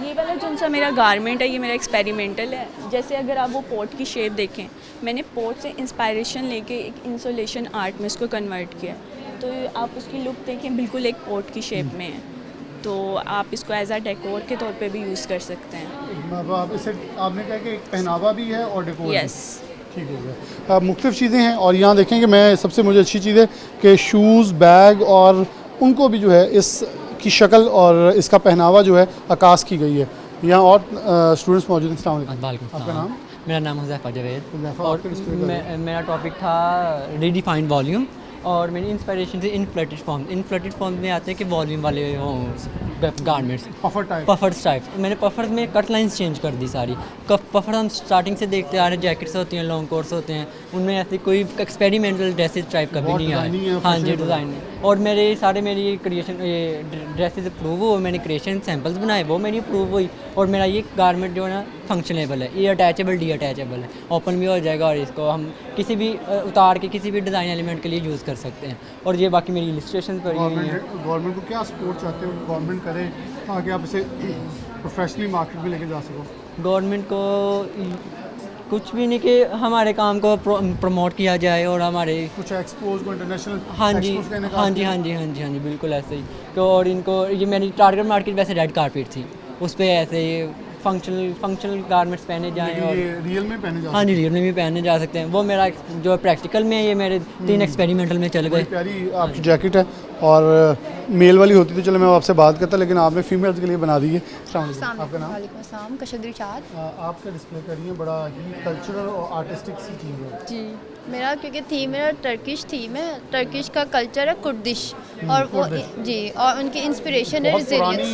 ये वाला जो सा मेरा गारमेंट है ये मेरा एक्सपेरिमेंटल है। जैसे अगर आप वो पोट की शेप देखें, मैंने पोट से इंस्पायरेशन लेके एक इंसुलेशन आर्ट में इसको कन्वर्ट किया, तो आप उसकी लुक देखें बिल्कुल एक पोट की शेप में है, तो आप इसको एज आ डेकोर के तौर पे भी यूज़ कर सकते हैं। आप इसे आपने कहा कि एक पहनावा भी है और डेकोर यस, ठीक हो गया। मुख्तलिफ चीज़ें हैं और यहाँ देखें कि मैं सबसे मुझे अच्छी चीज़ है कि शूज़, बैग और उनको भी जो है इसकी शक्ल और इसका पहनावा जो है अकास की गई है। यहाँ और स्टूडेंट्स मौजूद हैं। अस्सलाम वालेकुम, आपका नाम? मेरा नाम हुज़ैफ़ा जवेद और मेरा टॉपिक था रीडिफाइंड वॉल्यूम और मेरी इंस्पिरेशन से इनफ्लेटेड फॉर्म में आते हैं कि वॉल्यूम वाले गारमेंट्स, पफर्स टाइप। मैंने पफर्स में कट लाइंस चेंज कर दी सारी। पफर हम स्टार्टिंग से देखते आ रहे हैं, जैकेट्स होती हैं, लॉन्ग कोट्स होते हैं, उनमें ऐसी कोई एक्सपेरिमेंटल ड्रेसेस टाइप कभी नहीं आया। हाँ जी, डिज़ाइन। और मेरी क्रिएशन ड्रेसेस अप्रूव हुए, मैंने क्रिएशन सैम्पल्स बनाए, वो मेरी अप्रूव हुई। और मेरा ये गारमेंट जो है ना फंक्शनेबल है, ये अटैचेबल डी अटैचेबल है, ओपन भी हो जाएगा और इसको हम किसी भी उतार के किसी भी डिज़ाइन एलिमेंट के लिए यूज़ कर सकते हैं। और ये बाकी मेरी इलस्ट्रेशन पर गवर्नमेंट को क्या सपोर्ट चाहते हो गवर्नमेंट करे ताकि आप इसे प्रोफेशनली मार्केट में लेके जा सको? गवर्नमेंट को कुछ भी नहीं कि हमारे काम को प्रमोट किया जाए और हमारे कुछ एक्सपोज को इंटरनेशनल। हाँ जी, बिल्कुल ऐसे ही। तो और इनको ये मेरी टारगेट मार्केट वैसे रेड कारपेट थी, उस पर ऐसे फंक्शनल गारमेंट्स पहने जाएँ और रियल में पहने जा। हाँ जी, रियल में भी पहने जा सकते हैं। वो मेरा जो प्रैक्टिकल में है, ये मेरे 3 एक्सपेरिमेंटल में चल गए। प्यारी आपकी जैकेट है और मेल वाली होती तो चलो मैं आपसे बात करता, लेकिन आपने फीमेल्स के लिए बना दी है। आपका नाम? वालेकुम अस्सलाम, कशद रिशाद। आपका डिस्प्ले कर रही है, बड़ा ही कल्चरल और आर्टिस्टिक सी थीम है। जी, मेरा क्योंकि थीम मेरा टर्किश थीम है, टर्किश का कल्चर है कुर्दिश, और वो जी और उनकी इंस्पिरेशन है रिजिलियंस,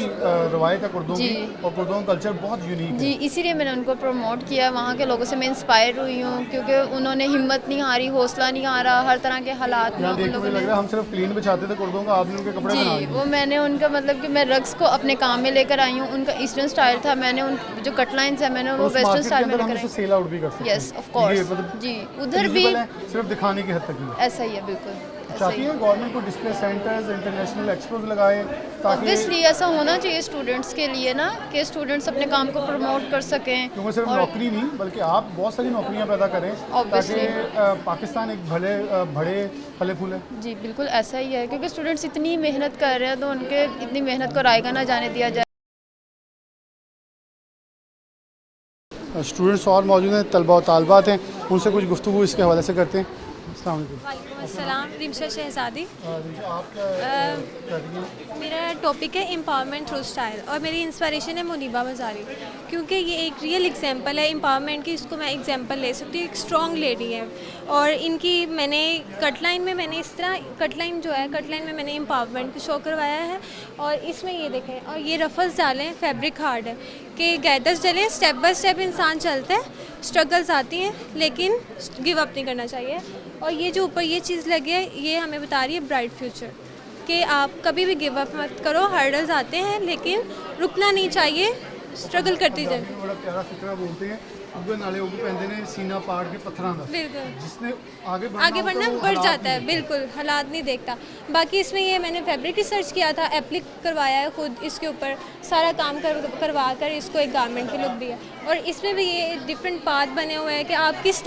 रवायत है कुर्दों की, और कुर्दों का कल्चर बहुत यूनिक है। जी, इसीलिए मैंने उनको प्रमोट किया। वहाँ के लोगों से मैं इंस्पायर हुई हूँ क्योंकि उन्होंने हिम्मत नहीं हारी, हौसला नहीं हारा, हर तरह के हालात में उन लोगों ने। हम सिर्फ क्लीन बिछाते थे कुर्दों का, आपने उनके कपड़े बना दिए। वो मैंने उनका मतलब कि मैं रक्स को अपने काम में लेकर आई हूँ। उनका ईस्टर्न स्टाइल था, मैंने उन जो कट लाइंस है मैंने वो वेस्टर्न स्टाइल में लेकर आई। सेल आउट भी कर सकते हैं। यस ऑफ कोर्स जी, उधर भी सिर्फ दिखाने की हद तक ही ऐसा ही है। बिल्कुल चाहती है गवर्नमेंट को डिस्प्ले सेंटर्स, इंटरनेशनल एक्सपोज लगाए ताकि ऑब्वियसली ऐसा होना चाहिए स्टूडेंट्स के लिए ना, कि स्टूडेंट्स अपने काम को प्रमोट कर सकें। क्योंकि सिर्फ नौकरी नहीं बल्कि आप बहुत सारी नौकरियां पैदा करें ताकि पाकिस्तान एक बड़े फले फूले। जी बिल्कुल ऐसा ही है, क्योंकि स्टूडेंट्स इतनी मेहनत कर रहे हैं तो उनके इतनी मेहनत को रायगा ना जाने दिया जाए। स्टूडेंट्स और मौजूद हैं, तलबा और तालबात हैं, उनसे कुछ गुफ्तगू इसके हवाले से करते हैं। अस्सलाम, रिमशा शहजादी। मेरा टॉपिक है एम्पावरमेंट थ्रू स्टाइल और मेरी इंस्पिरेशन है मुनीबा मज़ारी, क्योंकि ये एक रियल एग्जांपल है एम्पावरमेंट की। इसको मैं एग्जांपल ले सकती हूँ। एक स्ट्रॉन्ग लेडी है और इनकी मैंने कटलाइन में मैंने इस तरह कटलाइन जो है कटलाइन में मैंने एम्पावरमेंट को शो करवाया है। और इसमें ये देखें, और ये रफल्स डालें, फैब्रिक हार्ड है कि गैदर्स डलें, स्टेप बाय स्टेप इंसान चलता है, स्ट्रगल्स आती हैं लेकिन गिव अप नहीं करना चाहिए। और ये जो ऊपर ये चीज़ लगी है ये हमें बता रही है ब्राइट फ्यूचर, कि आप कभी भी गिव अप मत करो। हर्डल्स आते हैं लेकिन रुकना नहीं चाहिए, स्ट्रगल करती जाए। बड़ा प्यारा फिक्रा बोलते हैं, उगे नाले उगे पहनते ने सीना पाड़ के पत्थरां दा। बिल्कुल, जिसने आगे बढ़ना बढ़ जाता है। बिल्कुल, हालात नहीं देखता। बाकी इसमें ये मैंने फैब्रिक रिसर्च किया था, एप्लिक करवाया है खुद, इसके ऊपर सारा काम करवा कर इसको एक गारमेंट की लुक दी है। और इसमें भी ये डिफरेंट पाथ बने हुए हैं कि आप किस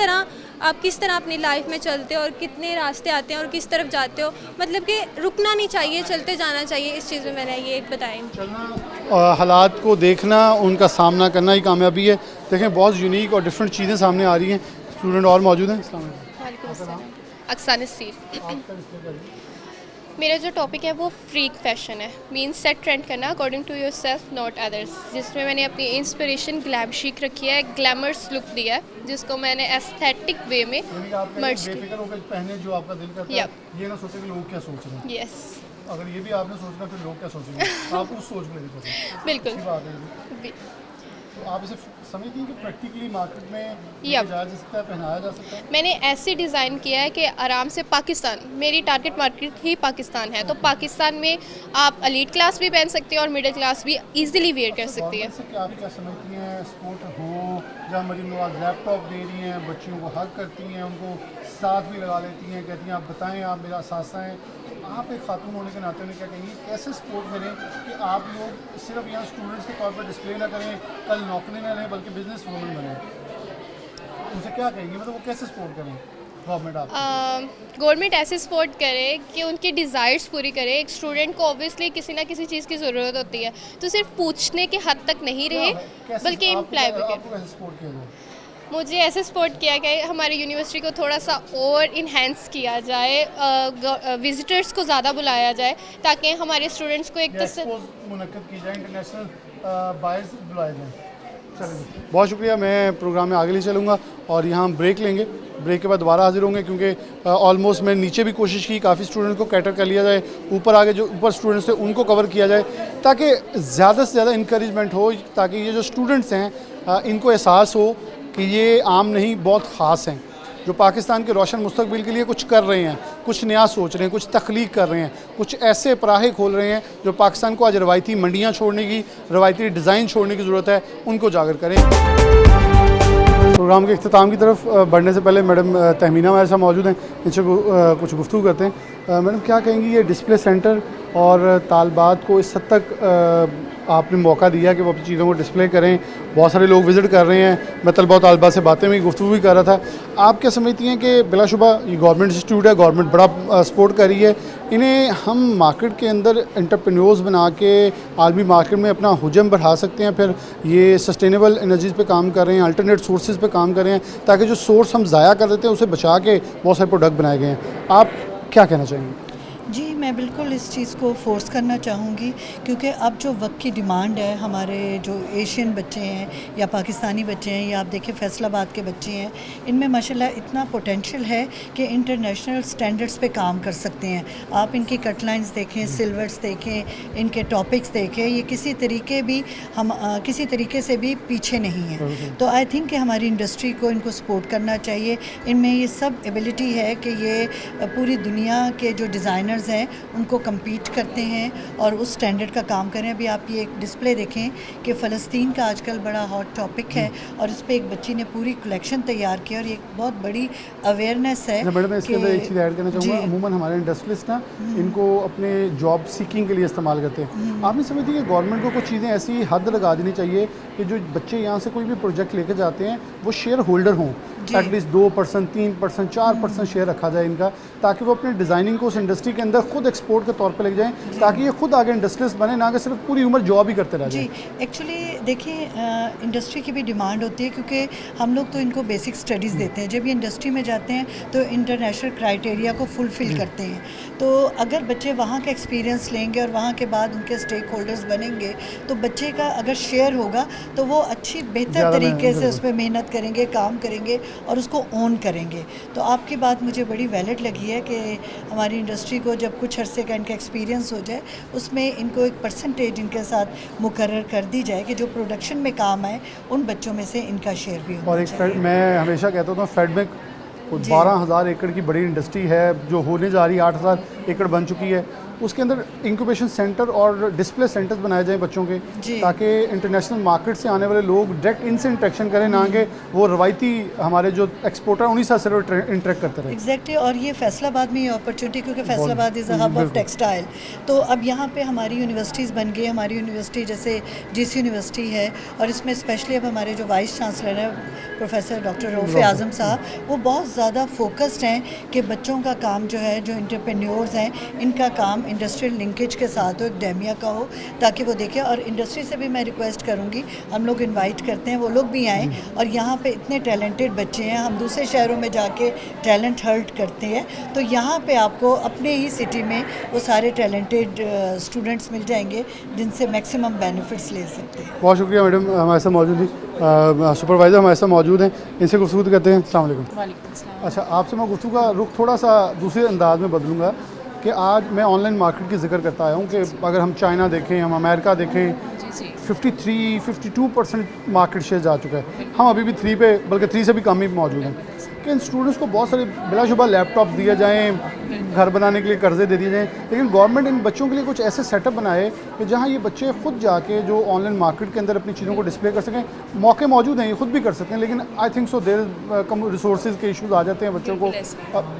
तरह अपनी लाइफ में चलते हो और कितने रास्ते आते हैं और किस तरफ जाते हो, मतलब कि रुकना नहीं चाहिए, चलते जाना चाहिए। इस चीज़ में मैंने ये बताया। हालात को देखना, उनका सामना करना ही कामयाबी है। देखें बहुत यूनिक और डिफरेंट चीज़ें सामने आ रही हैं। स्टूडेंट और मौजूद हैं। अक्सान नसीर। मेरा जो टॉपिक है वो फ्रीक फैशन है, मीन्स सेट ट्रेंड करना according to yourself not others, जिसमें मैंने अपनी इंस्पिरेशन ग्लैम शीक रखी है, ग्लैमर्स लुक दिया है जिसको मैंने एस्थेटिक वे में मर्ज किया। पहने जो आपका दिल करता है, ये ना सोचे कि लोग क्या सोच रहे हैं। यस, अगर ये भी आपने सोचना फिर लोग क्या सोचेंगे, आप उस सोच में लेके चलें। बिल्कुल। तो आप इसे समझती हैं कि प्रैक्टिकली मार्केट में Yep. जाया जा सकता है, पहनाया जा सकता है? मैंने ऐसे डिज़ाइन किया है कि आराम से पाकिस्तान, मेरी टारगेट मार्केट ही पाकिस्तान है, तो पाकिस्तान में आप एलीट क्लास भी पहन सकते हैं और मिडिल क्लास भी इजीली वेयर कर सकती है। क्या आप क्या समझती हैं स्पोर्ट हो जहाँ मरीम लोग आज लैपटॉप दे रही हैं, बच्चियों को हक करती हैं, उनको साथ भी लगा लेती हैं, कहती हैं आप बताएं, आप मेरा सासा हैं। आप एक खातून होने के नाते उन्हें क्या कहेंगे, कैसे सपोर्ट करें कि आप लोग सिर्फ यहाँ स्टूडेंट्स के तौर पर डिस्प्ले ना करें, कल नौकरी ना लें बल्कि बिजनेस वूमन बने? उनसे क्या कहेंगे, मतलब वो कैसे सपोर्ट करें गवर्नमेंट? आप गवर्नमेंट ऐसे सपोर्ट करे कि उनकी डिज़ायर्स पूरी करे। एक स्टूडेंट को ऑब्वियसली किसी ना किसी चीज़ की ज़रूरत होती है, तो सिर्फ पूछने के हद तक नहीं रहे बल्कि इम्प्लाई भी करें। मुझे ऐसे सपोर्ट किया कि हमारी यूनिवर्सिटी को थोड़ा सा और इन्हेंस किया जाए, विजिटर्स को ज़्यादा बुलाया जाए ताकि हमारे स्टूडेंट्स को एक मुनक्किद की जाए, इंटरनेशनल बायर्स बुलाए जाएँ। चलिए, बहुत शुक्रिया। मैं प्रोग्राम में आगे ले चलूँगा और यहाँ हम ब्रेक लेंगे। ब्रेक के बाद दोबारा हाजिर होंगे क्योंकि ऑलमोस्ट मैं नीचे भी कोशिश की काफ़ी स्टूडेंट को कैटर कर लिया जाए, ऊपर आगे जो ऊपर स्टूडेंट्स थे उनको कवर किया जाए ताकि ज़्यादा से ज़्यादा इंकरेजमेंट हो, ताकि ये जो स्टूडेंट्स हैं इनको एहसास हो कि ये आम नहीं, बहुत ख़ास हैं, जो पाकिस्तान के रोशन मुस्तकबिल के लिए कुछ कर रहे हैं, कुछ नया सोच रहे हैं, कुछ तख्लीक कर रहे हैं, कुछ ऐसे पराहे खोल रहे हैं जो पाकिस्तान को आज रवायती मंडियाँ छोड़ने की, रवायती डिज़ाइन छोड़ने की ज़रूरत है, उनको उजागर करें। प्रोग्राम के इख्तिताम की तरफ बढ़ने से पहले मैडम तहमीना हमारे साथ मौजूद हैं, इनसे कुछ गुफ्तगू करते हैं। मैडम क्या कहेंगी, ये डिस्प्ले सेंटर और तालबात को इस हद तक आपने मौका दिया कि वो अपनी चीज़ों को डिस्प्ले करें, बहुत सारे लोग विज़िट कर रहे हैं, मैं तलबा तालबा से बातें भी गुफ्तगू भी कर रहा था, आप क्या समझती हैं कि बिलाशुबा ये गवर्नमेंट इंस्टीट्यूट है, गवर्नमेंट बड़ा सपोर्ट कर रही है, इन्हें हम मार्केट के अंदर एंटरप्रेन्योर्स बना के आलमी मार्केट में अपना हुजम बढ़ा सकते हैं, फिर ये सस्टेनेबल एनर्जीज़ पे काम कर रहे हैं, अल्टरनेट सोर्सेज पे काम कर रहे हैं ताकि जो सोर्स हम ज़ाया कर देते हैं उसे बचा के बहुत सारे प्रोडक्ट बनाए गए हैं। आप क्या कहना चाहेंगे? जी, मैं बिल्कुल इस चीज़ को फोर्स करना चाहूँगी क्योंकि अब जो वक्त की डिमांड है, हमारे जो एशियन बच्चे हैं या पाकिस्तानी बच्चे हैं या आप देखें फैसलाबाद के बच्चे हैं, इनमें माशाल्लाह इतना पोटेंशियल है कि इंटरनेशनल स्टैंडर्ड्स पे काम कर सकते हैं। आप इनकी कटलाइंस देखें, सिल्वर्स देखें, इनके टॉपिक्स देखें, ये किसी तरीके से भी पीछे नहीं है। तो आई थिंक कि हमारी इंडस्ट्री को इनको सपोर्ट करना चाहिए। इनमें ये सब एबिलिटी है कि ये पूरी दुनिया के जो डिज़ाइनर हैं उनको compete करते हैं और उस स्टैंडर्ड का काम करें। अभी आप ये एक डिस्प्ले देखें कि फ़लस्तीन का आजकल बड़ा हॉट टॉपिक है और इस पे एक बच्ची ने पूरी कलेक्शन तैयार की और ये एक बहुत बड़ी अवेयरनेस है। मैडम मैं इसके अंदर एक चीज़ ऐड करना चाहूँगा, अमूमन हमारे इंडस्ट्रियलिस्ट ना इनको अपने जॉब सीकिंग के लिए इस्तेमाल करते हैं। आप नहीं समझती कि गवर्नमेंट को कुछ चीज़ें ऐसी हद लगा देनी चाहिए कि जो बच्चे यहाँ से कोई भी प्रोजेक्ट लेके जाते हैं वो शेयर होल्डर हों, एटलीस्ट 2%, 3%, 4% शेयर रखा जाए इनका, ताकि वो अपने डिज़ाइनिंग को उस इंडस्ट्री के अंदर खुद एक्सपोर्ट के तौर पे लेके जाएं, ताकि ये खुद आगे इंडस्ट्रियलिस्ट बने, ना कि सिर्फ पूरी उम्र जॉब ही करते रह जाएं। जी, एक्चुअली देखिए इंडस्ट्री की भी डिमांड होती है क्योंकि हम लोग तो इनको बेसिक स्टडीज़ देते हैं। जब ये इंडस्ट्री में जाते हैं तो इंटरनेशनल क्राइटेरिया को फुलफ़िल करते हैं। तो अगर बच्चे वहाँ का एक्सपीरियंस लेंगे और वहाँ के बाद उनके स्टेक होल्डर्स बनेंगे तो बच्चे का अगर शेयर होगा तो वो अच्छी बेहतर तरीके से उस पर मेहनत करेंगे, काम करेंगे और उसको ओन करेंगे। तो आपकी बात मुझे बड़ी वैलिड लगी है कि हमारी इंडस्ट्री को जब कुछ अरसे का इनका एक्सपीरियंस हो जाए उसमें इनको एक परसेंटेज इनके साथ मुकर्रर कर दी जाए कि जो प्रोडक्शन में काम आए उन बच्चों में से इनका शेयर भी हो। और एक मैं हमेशा कहता हूँ फेडमेक 12,000 एकड़ की बड़ी इंडस्ट्री है जो होने जा रही है, 8,000 एकड़ बन चुकी है, उसके अंदर इंक्यूबेशन सेंटर और डिस्प्ले सेंटर्स बनाए जाएं बच्चों के, ताकि इंटरनेशनल मार्केट से आने वाले लोग डायरेक्ट इनसे इंटरेक्शन करें, ना कि वो रवायती हमारे जो एक्सपोर्टर उन्हीं से सिर्फ इंटरेक्ट करते रहे। एग्जैक्टली, और ये फैसलाबाद में ये अपॉर्चुनिटी, क्योंकि Faisalabad is a hub of textile, तो अब यहाँ पे हमारी यूनिवर्सिटीज़ बन गई। हमारी यूनिवर्सिटी जैसे GC यूनिवर्सिटी है और इसमें स्पेशली अब हमारे जो वाइस चांसलर हैं प्रोफेसर डॉक्टर रऊफ़ आज़म साहब, वो बहुत ज़्यादा फोकस्ड हैं कि बच्चों का काम जो है, जो एंटरप्रेन्योर्स हैं, इनका काम इंडस्ट्रियल लिंकेज के साथ हो, एकेडेमिया का हो, ताकि वो देखें। और इंडस्ट्री से भी मैं रिक्वेस्ट करूँगी, हम लोग इनवाइट करते हैं वो लोग भी आएँ, और यहाँ पे इतने टैलेंटेड बच्चे हैं, हम दूसरे शहरों में जाके टैलेंट हर्ट करते हैं, तो यहाँ पे आपको अपने ही सिटी में वो सारे टैलेंटेड स्टूडेंट्स मिल जाएंगे जिनसे मैक्सिमम बेनिफिट्स ले सकते हैं। बहुत शुक्रिया मैडम, हमारे साथ मौजूद थी, सुपरवाइज़र हमारे साथ मौजूद हैं, इनसे गुफ्तगू करते हैं। अस्सलाम वालेकुम। अच्छा, आपसे मैं गुफ्तगू का रुख थोड़ा सा दूसरे अंदाज में बदलूँगा कि आज मैं ऑनलाइन मार्केट की जिक्र करता आया हूँ कि अगर हम चाइना देखें, हम अमेरिका देखें, 53-52% मार्केट शेयर जा चुका है। हम अभी भी 3 पे, बल्कि 3 से भी कम ही मौजूद हैं कि इन स्टूडेंट्स को बहुत सारे बिलाशुबा लैपटॉप दिए जाएँ, घर बनाने के लिए कर्जे दे दिए जाएँ, लेकिन गवर्नमेंट इन बच्चों के लिए कुछ ऐसे सेटअप बनाए कि जहाँ ये बच्चे खुद जाके जो ऑनलाइन मार्केट के अंदर अपनी चीज़ों को डिस्प्ले कर सकें। मौके मौजूद हैं, ये खुद भी कर सकते हैं, लेकिन I think so there come resources के इशूज़ आ जाते हैं बच्चों को।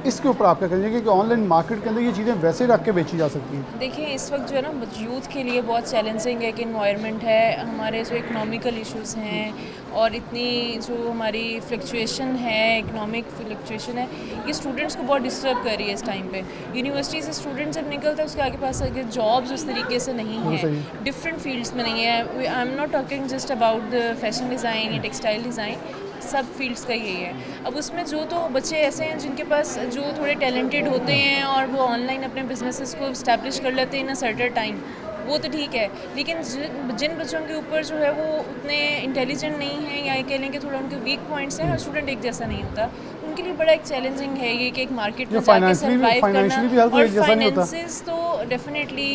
इसके ऊपर आप क्या करेंगे कि ऑनलाइन मार्केट के अंदर ये चीज़ें वैसे रख के बेची जा सकती हैं? देखिए, इस वक्त जो है ना यूथ के लिए बहुत चैलेंजिंग है कि इन्वायरमेंट है, हमारे जो इकोनॉमिकल इश्यूज़ हैं और इतनी जो हमारी फ्लक्चुएशन है, इकोनॉमिक फ्लक्चुएशन है, ये स्टूडेंट्स को बहुत डिस्टर्ब कर रही है इस टाइम पे। यूनिवर्सिटी से स्टूडेंट जब निकलता है उसके आगे पास जॉब्स उस तरीके से नहीं है, डिफरेंट फील्ड्स में नहीं है। I am not talking just about the fashion design या टेक्सटाइल डिज़ाइन, सब फील्ड्स का यही है। अब उसमें जो तो बच्चे ऐसे हैं जिनके पास जो थोड़े टैलेंटेड होते हैं और वो ऑनलाइन अपने बिजनेसेस को इस्टेब्लिश कर लेते हैं इन अ सर्टेन टाइम, वो तो ठीक है, लेकिन जिन बच्चों के ऊपर जो है वो उतने इंटेलिजेंट नहीं हैं या कह लें कि थोड़ा उनके वीक पॉइंट्स हैं, हर स्टूडेंट एक जैसा नहीं होता, उनके लिए बड़ा एक चैलेंजिंग है ये कि एक मार्केट में जाके सर्वाइव करना। और फाइनेंसेस तो डेफिनेटली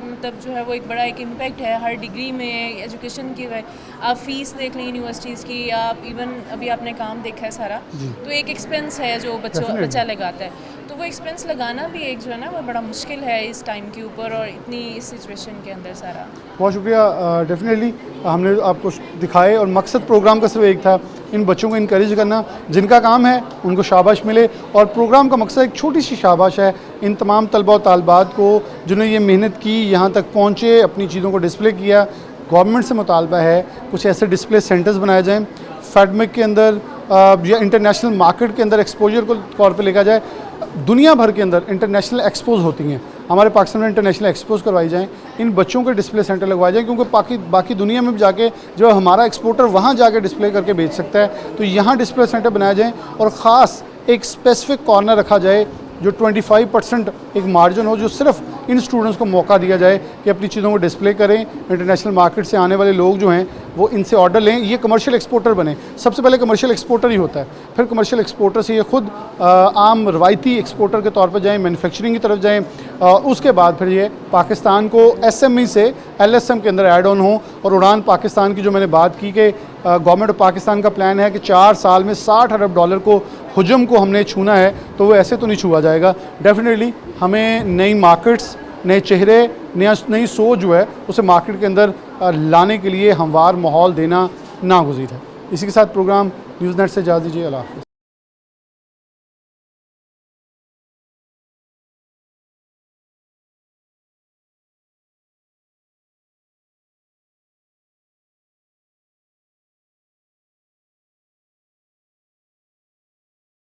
मतलब जो है वो एक बड़ा एक इम्पैक्ट है हर डिग्री में एजुकेशन की। आप फीस देख लें यूनिवर्सिटीज़ की, या आप इवन अभी आपने काम देखा है सारा, तो एक एक्सपेंस है जो बच्चा लगाता है, तो वो एक्सपेंस लगाना भी एक जो है ना वो बड़ा मुश्किल है इस टाइम के ऊपर और इतनी इस सिचुएशन के अंदर सारा। बहुत शुक्रिया। डेफिनेटली हमने आपको दिखाए और मकसद प्रोग्राम का सिर्फ एक था, इन बच्चों को इनकरेज करना, जिनका काम है उनको शाबाश मिले, और प्रोग्राम का मकसद एक छोटी सी शाबाश है इन तमाम तलबा और तालबात को जिन्होंने ये मेहनत की, यहाँ तक पहुँचे, अपनी चीज़ों को डिस्प्ले किया। गवर्नमेंट से मुतालबा है कुछ ऐसे डिस्प्ले सेंटर्स बनाए जाएँ फैडमिक के अंदर या इंटरनेशनल मार्केट के अंदर एक्सपोजर को तौर पे लेकर जाए। दुनिया भर के अंदर इंटरनेशनल एक्सपोज होती हैं, हमारे पाकिस्तान में इंटरनेशनल एक्सपोज करवाई जाएँ, इन बच्चों के डिस्प्ले सेंटर लगवाए जाएँ, क्योंकि बाकी दुनिया में भी जाके जो हमारा एक्सपोर्टर वहाँ जाके डिस्प्ले करके बेच सकता है, तो यहाँ डिस्प्ले सेंटर बनाए जाएँ और ख़ास एक स्पेसिफिक कॉर्नर रखा जाए जो 25% एक मार्जिन हो, जो सिर्फ इन स्टूडेंट्स को मौका दिया जाए कि अपनी चीज़ों को डिस्प्ले करें। इंटरनेशनल मार्केट से आने वाले लोग जो हैं वो इनसे ऑर्डर लें, ये कमर्शियल एक्सपोर्टर बने। सबसे पहले कमर्शियल एक्सपोर्टर ही होता है, फिर कमर्शियल एक्सपोर्टर से ये खुद आम रवायती एक्सपोर्टर के तौर पर जाएँ, मैन्युफैक्चरिंग की तरफ जाएँ, उसके बाद फिर ये पाकिस्तान को SME से LSM के अंदर ऐड ऑन हो। और उड़ान पाकिस्तान की जो मैंने बात की कि गवर्नमेंट ऑफ पाकिस्तान का प्लान है कि 4 साल में $60 अरब को हुजम को हमने छूना है, तो वो ऐसे तो नहीं छुआ जाएगा। डेफिनेटली हमें नई मार्केट्स, नए चेहरे, नई सोच जो है उसे मार्केट के अंदर लाने के लिए हमवार माहौल देना नागुज़ीर है। इसी के साथ प्रोग्राम न्यूज़ नेट से इजाज़त दीजिए। अल्लाह हाफ़िज़।